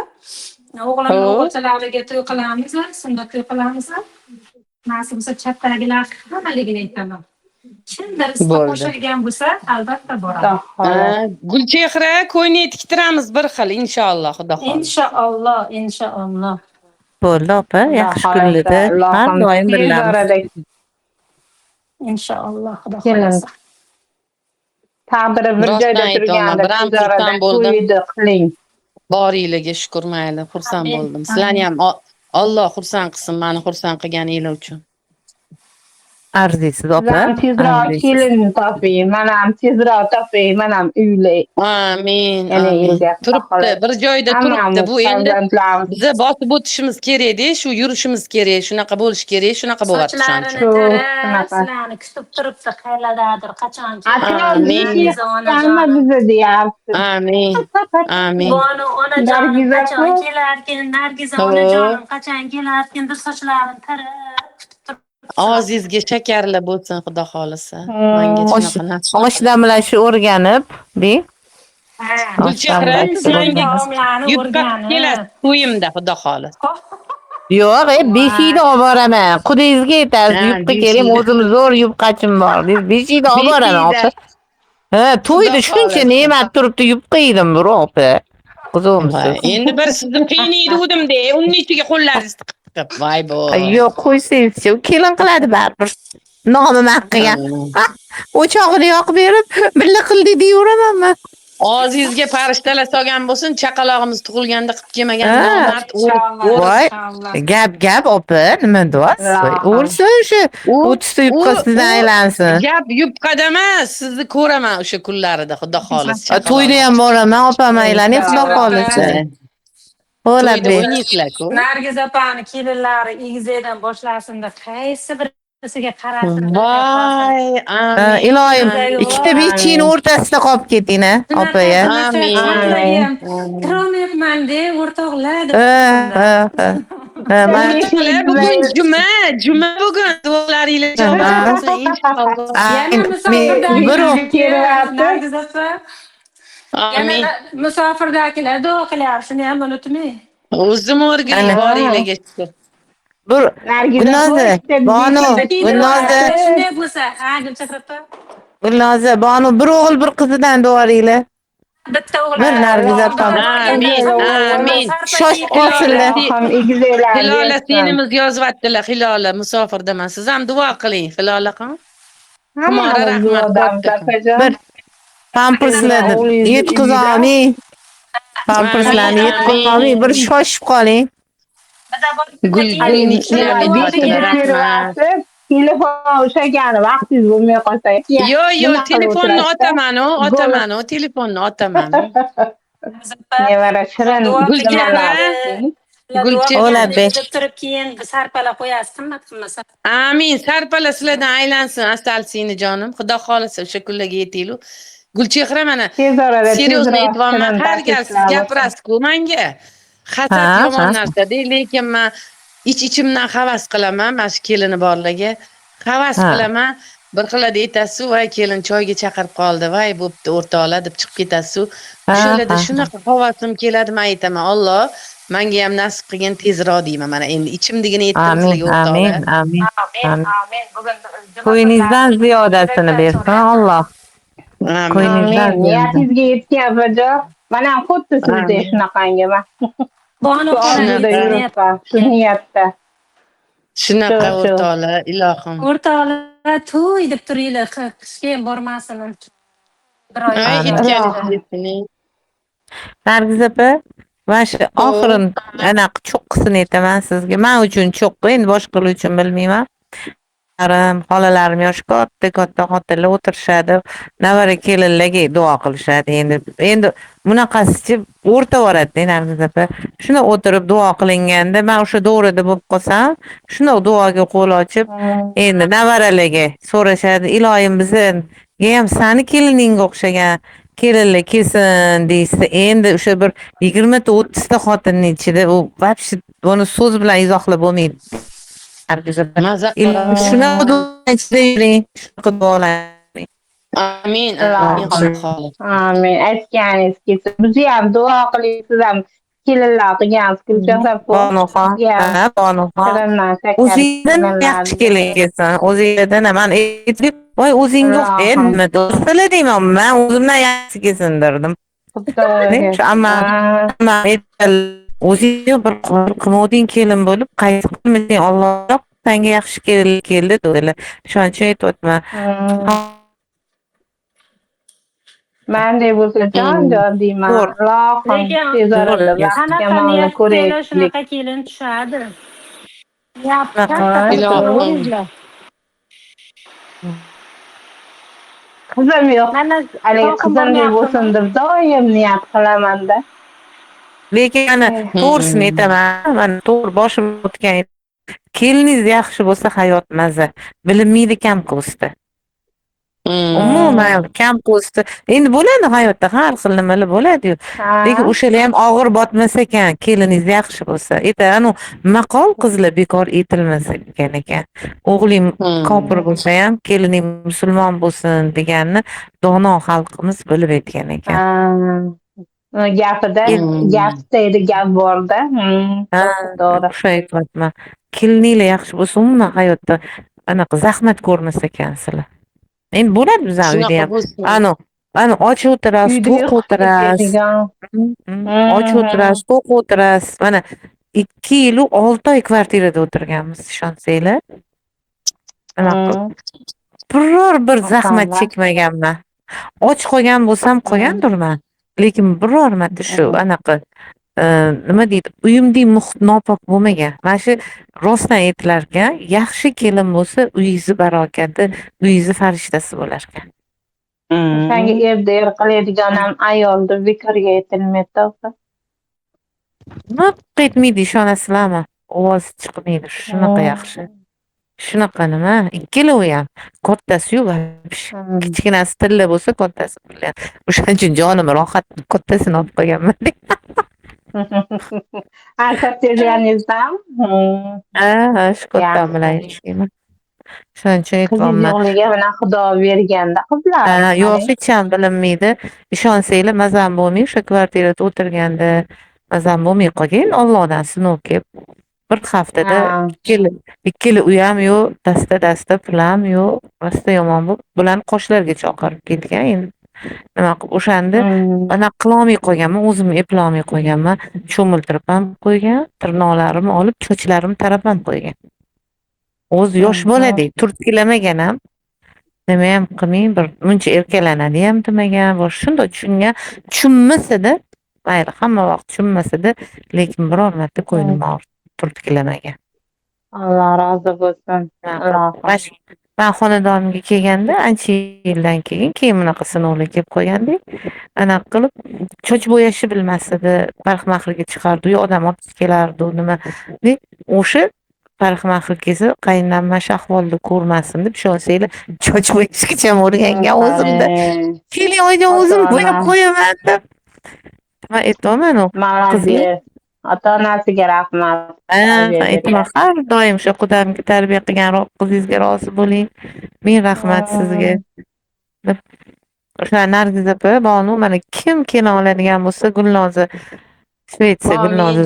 o'g'limni o'g'ilchalariga to'y qilamiz, shunda to'y qilamiz. Nasib bo'lsa chatdagilar hammaligini aytaman. Kimdir qo'shilgan bo'lsa, albatta boradi. Gulchehra, ko'ylak tiktiramiz bir xil inshaalloh, Xudo xolisa. Inshaalloh. Bo'ldi opa, yaxshi kunlarda har doim birlamiz. Inshaalloh, Xudo xolisa. Taqdiri bir joyda turganda tezorada to'yni qiling. Boringlarga shukr, mayli, xursand bo'ldim. Sizlarni ham Alloh xursand qilsin, meni xursand qilganinglar uchun. Arziysiz opa. Tezroq kelin toping, men ham tezroq toping, men ham uylay. Amin. Turibdi, bir joyda turibdi. Bu endi biza bosib o'tishimiz kerak-da, shu yurishimiz kerak, shunaqa bo'lish kerak, shunaqa bo'lyapti. Sizlarni kutib turibdi, qayerdadir, qachon Amin. Amin. Bonu onajonim qachon kelarkin, Nargiza onajonim qachon kelarkin, deb sochlarini tarab Og'zingizga shakarli bo'lsin, Xudo xolisa. Menga shunaqa nasib. Oshdan bilan shu o'rganib, deng. Gulchehra, yangi yupqa kelasiz to'yimda, Xudo xolisa. Yo'q, 5 yilda olib boraman. Qudingizga yetasiz, yupqa keling, o'zim zo'r yupqachim bor. 5 yilda olib boraman, opa. To'yda shuncha ne'mat turibdi, yupqa yedim, bro, opa. Qizimsiz. Endi bir sizni qiynaydigandim-da, uning ichiga qo'llaringizni tiqib. Voy bo. Yo'q, qo'ysangizchi, kelin qiladi baribir. Nomim haqqiga. O'chog'ini yoqib berib, billa qildi deyveramanmi? Og'zingizga farishtalar solgan bo'lsin, chaqalog'imiz tug'ilganda qilib kelmagan nomard Voy, gap opa, nima deyapsiz? O'lsa o'sha 30 ta yupqa sizdan aylansin. Gap yupqada emas, sizni ko'raman o'sha kunlarida, Xudo xolisa. To'yda ham boraman, opam aylanib, Xudo xolisa. Nargiz opani kelinlari egizakdan boshlasinda qaysi birisiga qarasin? Voy, iloyim, ikkita bechini o'rtasida qolib keting-a, opaya. Amin. Kiromayapman-da, o'rtoqlar. Bugun juma bugun duolaringlar javob bo'lsin inshaalloh. Nargiz opa. Yana musofirdagilar duo qilyapti, shuni ham unutmang. O'zim o'rganib boringlarga shukr. Gulnoza, Bonu, Gulnoza. Shunday bo'lsa, Gulchehra opa. Gulnoza, Bonu bir o'g'il bir qizidan duoringlar. Bitta o'g'il. Bir Nargiz opam. Amin. Shoshib qolsinlar. Hilola senimiz yozyaptilar, Hilola musofirdaman. Siz ham duo qiling, Hilola qon. Hamma rahmat. Pamperslarni yetkazolmay. Pamperslarni yetkazolmay, bir shoshib qoling. Telefon o'shagani vaqtingiz bo'lmay qolsa. Yo'q, telefonni otaman, telefonni otaman. Nevara Shirin Gulchehra turib keyin sarpala qo'yasiz, qimmat qilmasa. Amin, sarpala sizlardan aylansin, astalsini jonim. Xudo xolisa o'sha kunlarga yetinglar. Gulchehra mana seriozno aytibman, har gal siz gapirasiz-ku menga. Hasad yomon narsa-da, lekin men ichimdan havas qilaman, mana shu kelini borlarga. Havas qilaman, bir xilada aytasiz, voy kelin choyga chaqirib qoldi, voy bo'pti o'rtoqlar deb chiqib ketasiz. O'shalarda shunaqa havasim keladi, men aytaman, Alloh Menga ham nasib qilgin tezroq deyman. Mana endi ichimdigini yetdim Amin, sizlarga amin, o'rtoqlar. amin, Amin, amin. amin. Bugun To'yingizdan ziyodasini bersin Alloh. Amin. To'yingizdan Amin. ziyodasini. Niyatingizga yetgan bajo. Mana ham xuddi sizdek Amin. shunaqangiman. Bonu Shu orzada xonangizga yuribman, shu niyatda. Shunaqa Shu. o'rtoqlar, ilohim. o'rtoqlar to'y deb turinglar. Qishga ham bormasin. Bir oy Ay, Amin. aytganingiz Ilohim. yetsin. Nargiz opa, mana shu oxirin anaqa cho'qqisini aytaman sizga. Men uchun cho'qqi, endi boshqalar uchun bilmayman. Xolalarim yoshi katta xotinlar o'tirishadi, navara kelinlarga duo qilishadi. Endi bunaqasichi o'rtavoradi Nargiz opa. Shuna o'tirib duo qilinganda men o'sha davrada bo'lib qolsam, shuna duoga qo'l ochib, endi navaralarga so'rashadi, iloyim bizga ham sani keliningga o'xshagan kelinlar kelsin deysa, endi o'sha bir 20 ta 30 ta xotinning ichida u вообще buni so'z bilan izohlab bo'lmaydi. Maza Shuna ichida yuring, shunaqa duolang. Amin, amin Ilohim. xola. Amin. Aytganingiz kelsin. Bizni ham duo qiling, siz ham kelinlar qilgansiz. Bonuxon, ha, Bonuxon. Shirindan shakar O'zingdan yaxshi kelinsan. O'zingdan man aytib, voy o'zingga o'xshaydi, nima do'stlar deyman, men o'zimdan yaxshi kelsindirdim. Shu amma o'zingga bir qilmovding kelin bo'lib, qaysi qilmasang Alloh senga yaxshi keldi dedilar. Shuning uchun aytyapman. Manday bo'lsa jon deyman. Ilohim tez orada vaqtga molni ko'raylik. shunaqa kelin tushadi. Ilohim. Qizim yo'q. Haligi qizimdek bo'lsin deb doim niyat qilamanda. Lekin ana to'g'risini aytaman, mana to'g'ri boshim o'tgan. Keliningiz yaxshi bo'lsa hayot maza. Bilinmaydi kam qo'sdi. Umuman kam qo'sdi. Endi bo'ladi hayotda har xil nimalar bo'ladi-yu. Lekin o'shalar ham og'ir botmasa ekan, keliningiz yaxshi bo'lsa. Anu maqol qizlar bekor aytilmasa ekan. O'g'ling kofir bo'lsa ham kelining musulmon bo'lsin deganni dono xalqimiz bilib aytgan ekan. Gapida gap borda. To'g'ri. O'sha aytyapman. Kelininglar yaxshi bo'lsa, umuman hayotda anaqa zahmat ko'rmas ekansizlar. Endi bo'ladi bizning uyda ham. Ana och o'tirasiz, to'q o'tirasiz. Och o'tirasiz, to'q o'tirasiz. Mana 2 yil 6 oy kvartirada o'tirganmiz, ishonsanglar. Biror bir zahmat chekmaganman. Och qolgan bo'lsam qolgandirman. Lekin biror marta shu anaqa nima deydi, uyimdek muhit nopok bo'lmagan. Mana shu rostdan aytilarkan, yaxshi kelin bo'lsa, uyingiz barokati, uyingiz farishtasi bo'lar ekan. Senga erda er qiladigan ham ayolni bekorga aytilmaydi. Nima aytmaydi, ishonasizlarmi? Ovozi chiqmaydi, shunaqa yaxshi. Shunaqa nima? Ikkalovi ham kattasi-yu, kichkinasi tilla bo'lsa, kattasi tilla. O'shaning uchun jonim rohat, kattasini olib qo'yganman. Kattalaringizdan? Shu kattam bilan yashayman. Shuning uchun aytyapman. Yo'qligiga bilan Xudo berganda qizlar. Yo'q, hech ham bilinmaydi. Ishonsanglar, mazam bo'lmay, o'sha kvartirada o'tirganda mazam bo'lmay qolgan, Allohdan sinov kelib. Bir haftada ikkala uy ham yo'q, dasta pulam yo'q, rosta yomon bo'lib, bularni qoshlargacha oqarib ketgan. Endi nima qilib o'shanda ana qilolmay qolganman, o'zim eplolmay qo'yganman. Cho'miltirib ham qo'ygan, tirnoqlarimni olib, sochlarimni tarab ham qo'ygan. O'zi yosh bo'ladi, turtkilamagan ham. Nima ham qilmang, bir muncha erkalanadi ham demagan, bosh shunday tushunmasa-da, mayli, hamma vaqt tushunmasa-da, lekin biror marta ko'nglim og'rib turtkilamagan. Alloh rozi bo'lsin. Men xonadonimga kelganda, ancha yildan keyin bunaqa sinovlar kelib qo'ygandek, anaqa qilib soch bo'yashni bilmasdi, parxmaxirga chiqardi, uy odam olib kelardi, nima. O'sha parxmaxir kelsa, qaynonam mana shu ahvolda ko'rmasin deb, ishonsanglar, soch bo'yashgacha o'rgangan o'zimda. Keling, oyda o'zim bo'yab qo'yaman deb. Men aytmayman, qizli ota-onasiga rahmat. Aytma, har doim shu qudamga tarbiya qilgan qizingizga rozi bo'ling. Ming rahmat sizga. O'sha Nargiz opa, Bonu, mana kim kelin oladigan bo'lsa, Gulnoza Svetse Amin. Gulnoz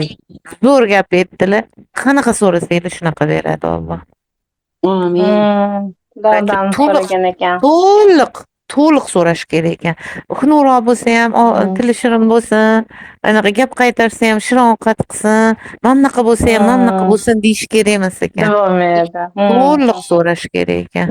zo'r gap aytdilar. Qanaqa so'rasanglar shunaqa beradi Alloh. Amin. Xudodan so'ragan ekan. To'liq so'rash kerak ekan. Xunukroq bo'lsa ham, tili shirin bo'lsin, anaqa gap qaytarsa ham shirin ovqat qilsin, mamnaqa bo'lsa ham mamnaqa bo'lsin deyish kerak emas ekan. Davom edi. To'liq so'rash kerak ekan.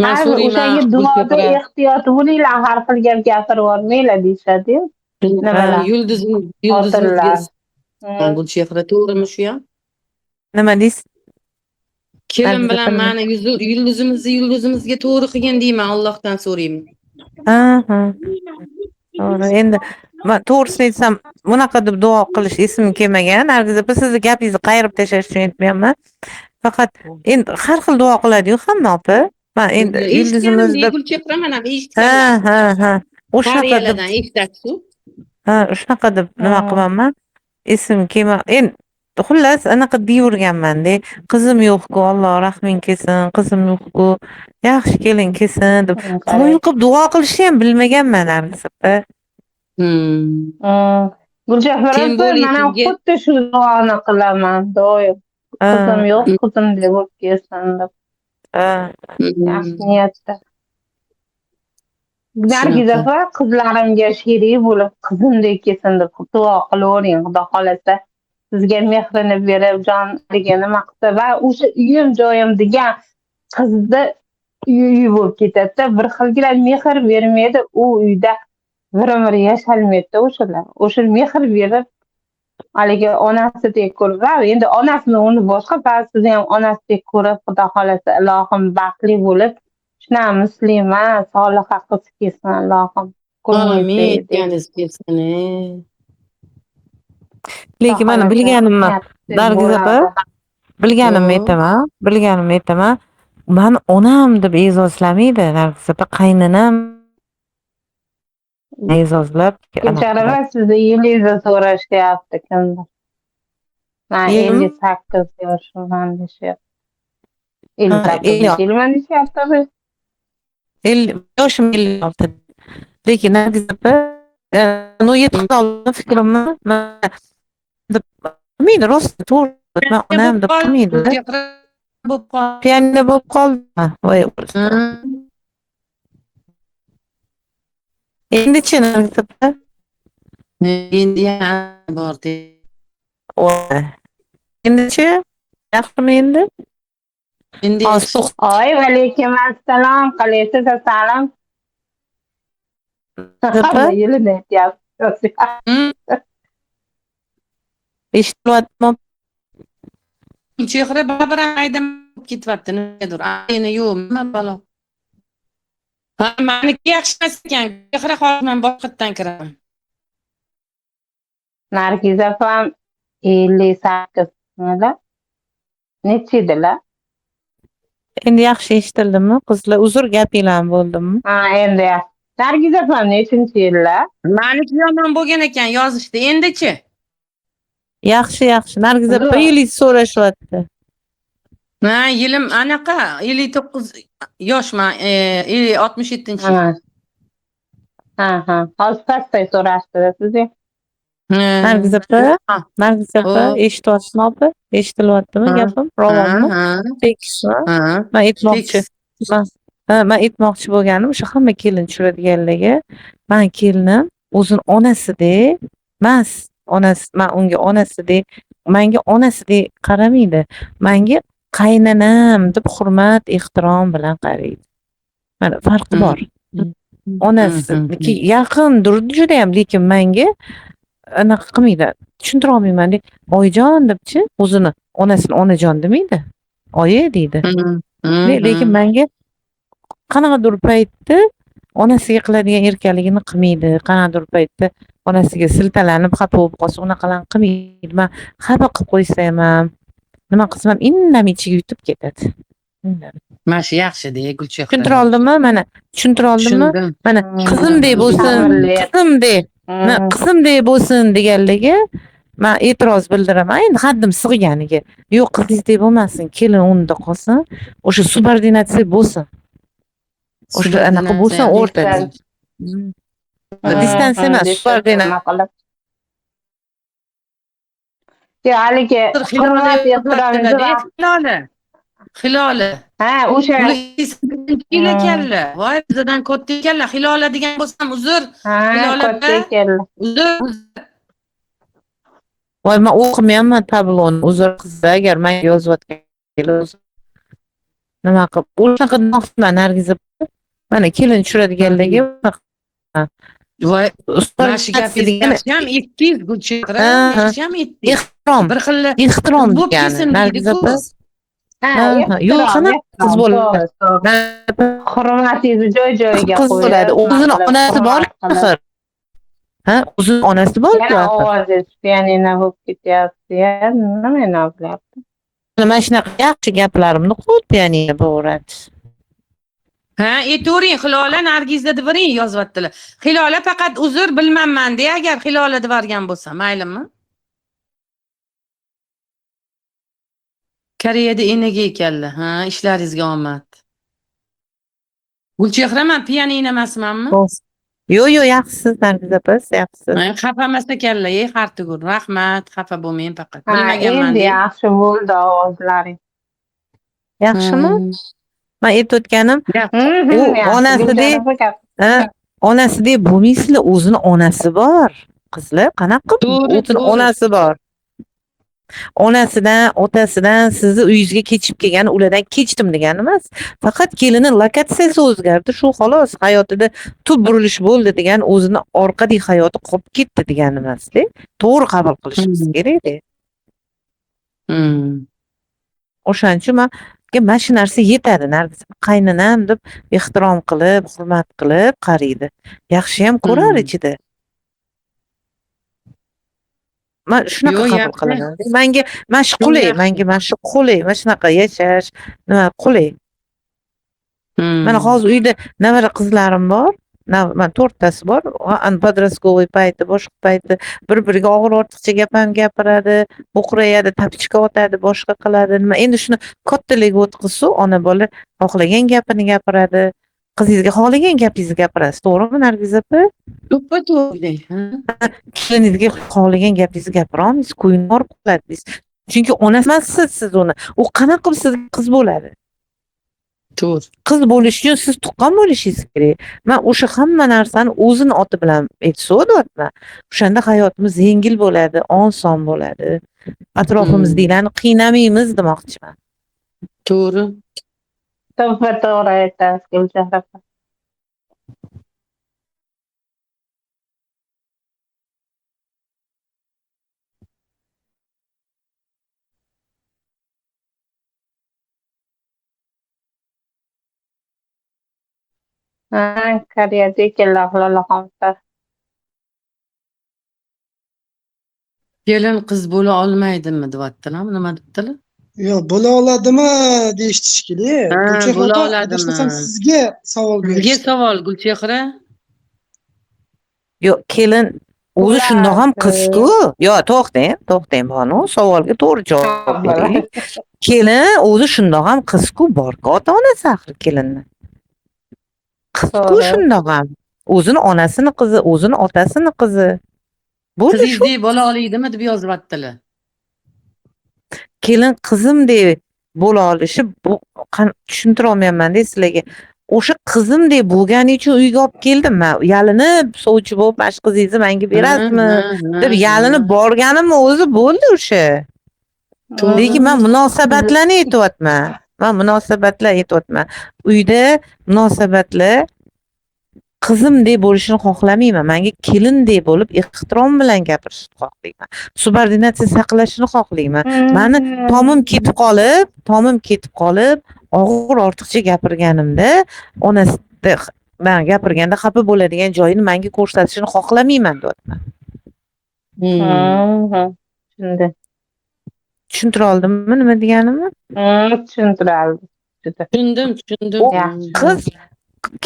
Men so'rayman. O'shanga duoda ehtiyot bo'linglar, har xil gap gapirib yubormanglar deyishadi-yu. Nimalar? Yulduzimizga Gulchehra to'g'rimi shu ham? Nima deysiz? Kelin bilan mani yulduzimizga to'g'ri qilgin deyman, Allohdan so'rayman. To'g'ri. Endi men to'g'risini aytsam, bunaqa deb duo qilish esimga kelmagan. Nargiz opa, sizni gapingizni qayirib tashlash uchun aytmayapman. Faqat endi har xil duo qiladi-yu hamma opa. Men endi yulduzimizda Gulchehra mana eshitganman. Qariyalardan eshitasiz-ku. Shunaqa deb nima qilaman? Esim kelma. Endi xullas anaqa deyverganman-da. Qizim yo'q-ku, Alloh rahming kelsin, qizim yo'q-ku. Yaxshi kelin kelsin deb qo'yil qilib duo qilishni ham bilmaganman Nargiz opa. Gulchehra mana xuddi shu duoni qilaman doim. Qizim yo'q, qizim deb bo'lib kelsin deb. Yaxshi niyatda. Nargiz opa, qizlarimga sherik bo'lib, qizimdek kelsin deb duo qilavering, Xudo xolasa. Sizga mehrini berib, jonligini nima qilsa va o'sha uyim joyim degan qizni uyi bo'lib ketadi-da, bir xilgilar mehr bermaydi, u uyda bir-biri yashalmaydi o'shalar. O'sha mehr berib, haligi onasidek ko'rib, endi onasini uni boshqa, sizni ham onasidek ko'rib, Xudo xolasa ilohim baxtli bo'lib, shunaqa muslima, soliha qiz kelsin ilohim. Amin. Lekin mana bilganimni Nargiz opa, bilganimni aytaman. Mani onam deb e'zozlamaydi Nargiz opa, qaynonam e'zozlab. Kechirava, sizni yilingizni so'rashyapti kimdir. Men 58 yoshman deyapti. 58 yilman deyapti. Yoshim 56. Lekin Nargiz opa, no yetib fikrimni men rost to'g'ri men onam deb qilmaydi. Pianino bo'lib qoldi. Voy. Endi-chi Nargiz opa? Endi ham bordi. Endi-chi? Yaxshimi endi? Endi Oy, alaykum assalom. Qalaysiz, assalom. Yilini aytyapti. Eshitilyaptimi? Gulchehra bir aydan ketyapti, nimadir. Ayni yo'q, nima balo. Meniki yaxshi emas ekan. Gulchehra hozir boshqatdan kiraman. Nargiz opam 58 nima? Necha edilar? Endi yaxshi eshitildimi? Qizlar, uzr gapinglar bo'ldimi? Endi yaxshi. Nargiz opam nechinchi yillar? Meniki yomon bo'lgan ekan yozishdi. Endi-chi? Yaxshi. Nargiz opa yilingizni so'rashyapti. Yilim anaqa 59 yoshman, 67-yil. Hozir pastda so'rashdi sizga. Nargiz opa, eshityapsizmi opa? Eshitilyaptimi gapim? Ravonmi? Tekismi? Men aytmoqchi bo'lganim, o'sha hamma kelin tushiradiganligi, men kelinim o'zini onasidek emas, men unga onasidek, menga onasidek qaramaydi. Menga qaynonam deb hurmat, ehtirom bilan qaraydi. Mana farqi bor. Onasiniki yaqindir juda ham, lekin menga anaqa qilmaydi. Tushuntira olmayman deb, oyijon debchi, o'zini onasini onajon demaydi. Oyi deydi. Lekin menga qanaqadir paytda onasiga qiladigan erkaligini qilmaydi. Qanaqadir paytda onasiga siltalanib xafa bo'lib qolsa, unaqalarni qilmaydi. Men xafa qilib qo'ysam ham, nima qilsam ham indamay ichiga yutib ketadi. Mana shu yaxshi-da, Gulchehra. Tushuntira oldimmi? Mana tushuntira oldimmi? Mana qizimdek bo'lsin, qizimdek bo'lsin deganligi men e'tiroz bildiraman. Endi haddim sig'ganiga. Yo'q, qizingizdek bo'lmasin, kelin o'rnida qolsin. O'sha subordinatsiya bo'lsin. O'sha anaqa bo'lsin o'rtada. Distans emas, subordinat. haligi Hilole hurmat ehtiromingizni yozibdi-da, Hilole. Hilole. ha o'sha Ular eski ekanlar. Voy, bizdan katta ekanlar. Hilola degan bo'lsam uzr. ha Hilola katta ekanlar. uzr. Voy, men o'qimayapman tabloni. Uzr qizlar, agar men yozayotgan nima qilib o'shaqa noqman Nargiza. Mana kelin tushiradiganlarga Voy, mana shu gapingiz ham etdingiz, Gulchehra. Yaxshiyam etdingiz. Ehtirom. Bir xil Ehtirom bo'lib degani, kelsin Nargiza deydi-ku. yo'q, qanaqa qiz bo'ladi? Hurmatingizni joy-joyiga Qiz qo'yib. bo'ladi. O'zini onasi bor axir. Ha, o'zini onasi bor-ku Yana axir. ovozingiz pianino bo'lib ketyapti-ya. Nima meni qilyapti? Mana shunaqa yaxshi gaplarimni qo'yib pianino bo'radi. Ha, aytavering, Hilola Nargizda debering yozyaptilar. Hilola faqat uzr bilmayman de, agar Hilola deb yuborgan bo'lsa, maylimi? Koreyada enaga ekanlar. Ha, ishlaringizga omad. Gulchehra, men pianino emasmanmi? Yo'q, yaxshisiz Nargiza biz, yaxshisiz. Xafa emas ekanlar, hartigur. Rahmat, xafa bo'lmang faqat. Ha, Bilmaganman endi de. yaxshi bo'ldi ovozlaring. Yaxshimi? Men aytayotganim, u onasidek bo'lmaysizlar, o'zini onasi bor. Qizlar, qanaqa o'zini onasi bor. Onasidan, otasidan sizni uyingizga kechib kelgan, ulardan kechdim degani emas. Faqat kelini lokatsiyasi o'zgardi, shu xolos. Hayotida tub burilish bo'ldi degan, o'zini orqadagi hayoti qolib ketdi degani emas-da. To'g'ri qabul qilishimiz kerak-da. O'shaning uchun mana shu narsa yetadi. Nargiza qaynanam deb ehtirom qilib, hurmat qilib qaraydi. Yaxshi ham ko'rar ichida. Men shunaqa qabul qilaman. Menga mashqulay, menga mashqulay, mana shunaqa yashash, nima qulay. Mana hozir uyda navara qizlarim bor. Men 4 tasi bor. Podrastkovoy payti, boshqa payti bir-biriga og'ir ortiqcha gap ham gapiradi, o'qrayadi, tapichka otadi, boshqa qiladi. Nima endi shuni kattalarga o'tkazsa, ona bola xohlagan gapini gapiradi. Qizingizga xohlagan gapingizni gapirasiz, to'g'rimi Nargiza opa? To'ppa-to'g'ri. Keliningizga xohlagan gapingizni gapira olmaysiz, ko'ngli og'rib qoladi. Chunki onasi emassiz siz uni. U qanaqa qilib sizga qiz bo'ladi? To'g'ri. Qiz bo'lish uchun siz tuqqan bo'lishingiz kerak. Men o'sha hamma narsani o'zini oti bilan aytso'yapman. O'shanda hayotimiz yengil bo'ladi, oson bo'ladi. Atrofimizdagilarni qiynamaymiz demoqchiman. To'g'ri. To'g'ri aytasiz, Gulchehra opa. Koreyada ekanlar lolaxonlar. Kelin qiz bo'la olmaydimi deyaptilar, nima debdilar? Yo'q, bo'la oladimi deyishtish kerak. Gulchehra bo'la opa, oladimi? adashmasam sizga savol Sizga berishdi. savol, Gulchehra. Yo'q, kelin o'zi shundoq ham qiz-ku. Yo'q, to'xtang, banu, savolga to'g'ri javob beraylik. Kelin o'zi shundoq ham qiz-ku, bor-ku ota-onasi axir kelinni. Qiz-ku shundoq ham. O'zini onasini qizi, o'zini otasini qizi. Bo'ldi shu. Qizingizdek bo'la olaydimi deb yozyaptilar. Kelin qizimdek bo'la olishi bu tushuntira olmayapman-da sizlarga. O'sha qizimdek bo'lgani uchun uyga olib keldim men. Yalinib, sovchi bo'lib, "Mana shu qizingizni menga berasizmi?" deb yalinib borganimni o'zi bo'ldi o'sha. Lekin men munosabatlarni aytyapman. Uyda munosabatlar qizimdek bo'lishini xohlamayman. Menga kelindek bo'lib, ehtirom bilan gapirishni xohlayman. Subordinatsiya saqlashni xohlayman. Meni tomim ketib qolib, og'ir ortiqcha gapirganimda, onasida men gapirganda xafa bo'ladigan joyini menga ko'rsatishini xohlamayman deyapman. Tushuntira oldimmi nima deganimni? Tushuntira oldim. Tushundim. Qiz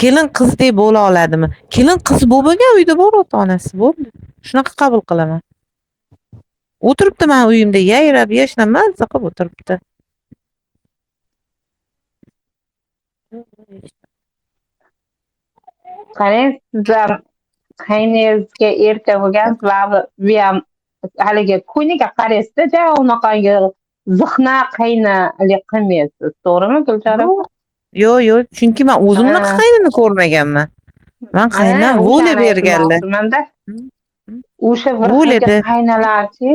kelin qizdek bo'la oladimi? Kelin qiz bo'lmagan uyda bor ota-onasi bo'ldi. Shunaqa qabul qilaman. O'tiribdi men uyimda yayrab, yashnab, mazza qilib o'tiribdi. Qarang, sizlar qayningizga erta bo'lgan bu ham haligi kuniga qaraysizda unaqangi zihna qaynalik qilmaysiz, to'g'rimi Gulchora? Yo'q, chunki men o'zimni qaynini ko'rmaganman. Men qaynam vo'la berganlar. O'sha bir qaynalarchi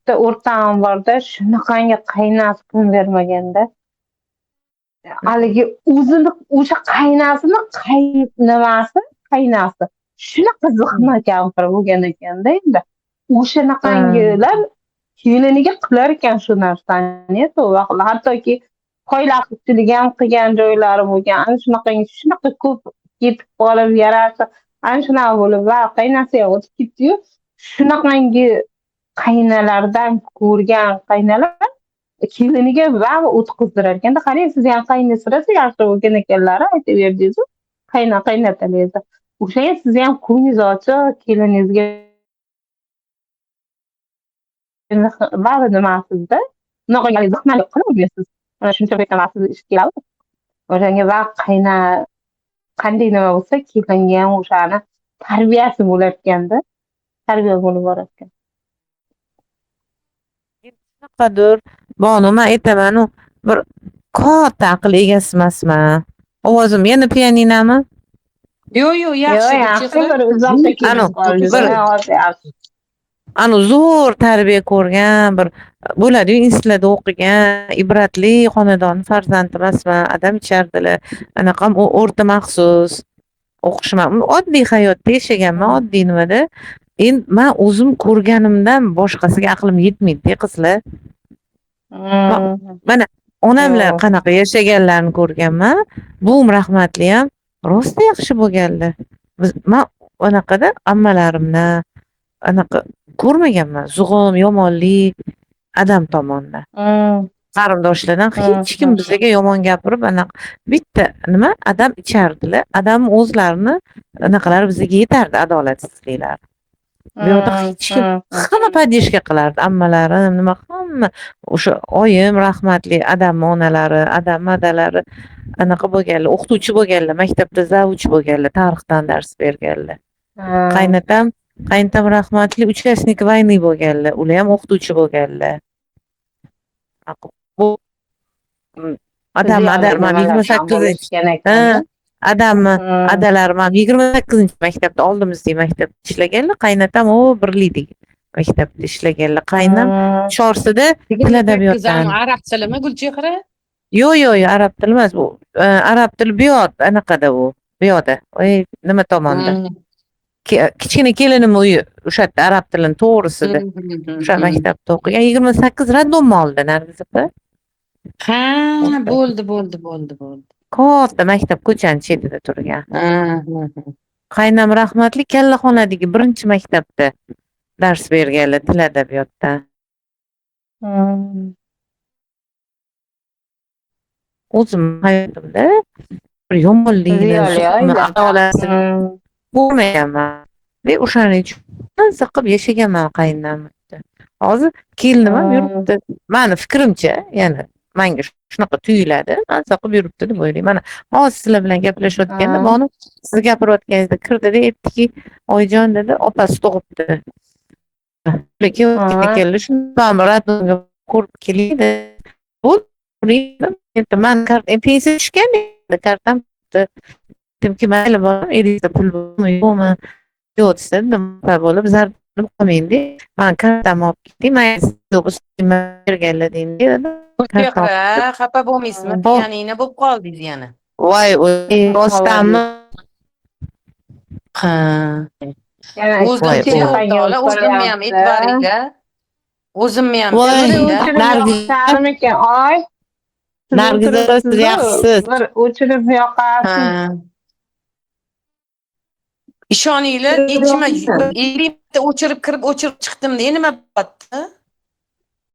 bitta o'rtog'im borda, shunaqangi qaynasi pul bermaganda. Haligi o'zini o'sha qaynasini qaynasi shunaqa zihna kampir bo'lgan ekanda endi. O'shanaqangilar keliniga qilar ekan shu narsani, to'g'ri. Hattoki qo'yliqchilik ham qilgan joylari bo'lgan. Ana shunaqa ko'p ketib qolib yarasi ana shunaqa bo'lib va qaynasiga o'tib ketdi-yu, shunaqangi qaynalardan ko'rgan qaynalar keliniga va o'tkazdirar ekanda. Qarang, siz ham qaynasirasiz yaxshi bo'lgan ekanlar, aytib berdingiz-ku. Qaynatalaydi. O'sha siz ham ko'zingiz ochiq, keliningizga bari nimasizda unaqa zahmalik qilib o'rganasiz. Mana shuncha aytamiz ish keladi. O'shanga va qanday nima bo'lsa kelinga ham o'shani tarbiyasi bo'lar ekanda. Tarbiya bo'lib borar ekan. Qadr bonu men aytaman, bir katta aql egasi emasman. Ovozim yana pianinami? Yo'q, yaxshi. Bir uzoqda kelib qoldi. Ana zo'r tarbiya ko'rgan, bir bo'ladi-yu, institutda o'qigan, ibratli xonadon farzandi emasman, adam ichardilar. Anaqam o'rta maxsus o'qishman. Oddiy hayotda yashaganman, oddiy nimada. Endi men o'zim ko'rganimdan boshqasiga aqlim yetmaydi, qizlar. Mana onamlar qanaqa yashaganlarini ko'rganman. Buvim rahmatli ham rost yaxshi bo'lganlar. Men anaqada ammalarimni anaqa ko'rmaganman. Zug'um, yomonlik adam tomonidan. Qarindoshlardan hech kim bizga yomon gapirib, anaqa bitta nima adam ichardilar. Adam o'zlarini anaqalar bizga yetardi, adolatsizliklar. Bu yerda hech kim hamma podishka qilardi, ammalarim, nima hamma o'sha oyim rahmatli adam onalari, adam madalari anaqa bo'lganlar, o'qituvchi bo'lganlar, maktabda zavuch bo'lganlar, tarixdan dars berganlar. Qaynatam rahmatli uchasnik vayni bo'lganlar, ular ham o'qituvchi bo'lganlar. Bu adamlar 28 adalarim 28-maktabda oldimizdagi maktabda ishlaganlar, qaynatam birlikdagi maktabda ishlaganlar. Qaynam Chorsida til adabiyotdan. Arab tilimi Gulchehra? Yo'q, arab tili emas bu. Arab tili biyod anaqada bu. Biyoda. Nima tomonda? Kichkina kelinim uyi o'sha arab tilini to'g'risida. O'sha maktabda o'qigan. 28 raddom oldi Nargiz opa. Ha, bo'ldi. Katta maktab ko'chani chetida turgan. Qaynam rahmatli kallaxonadagi birinchi maktabda dars berganlar til adabiyotdan. O'zim hayotimda bir yomonlikni, adolatni ko'rmaganman. Va o'shaning uchun siqib yashaganman qaynonamda. Hozir kelinim ham yuribdi. Meni fikrimcha, yana menga shunaqa tuyuladi. Men siqib yuribdi deb o'ylayman. Mana hozir sizlar bilan gaplashayotganda, buni siz gapirayotganingizda kirdi-da, aytdiki, "Oyjon" dedi, opasi tug'ibdi. Lekin keldi, shundan radonga ko'rib keldi. Bu men pensiya tushgan edi, kartam Demki mayli bolam, elingizda pul bormi, yo'qmi? Yo'q desa, nima bo'lib zarb qilmaydi deb, men kartamni olib ketdim. Mayli berganlar deydi. Xafa bo'lmaysizmi? Pianino bo'lib qoldingiz yana. Voy, rostdanmi? Ha. O'zimni ham e'tiboringda. O'zimni ham Nargiz siz yaxshisiz. Bir o'chirib yoqasiz. Ishoninglar, nechima 50 ta o'chirib kirib, o'chirib chiqdim. Nima bo'pti?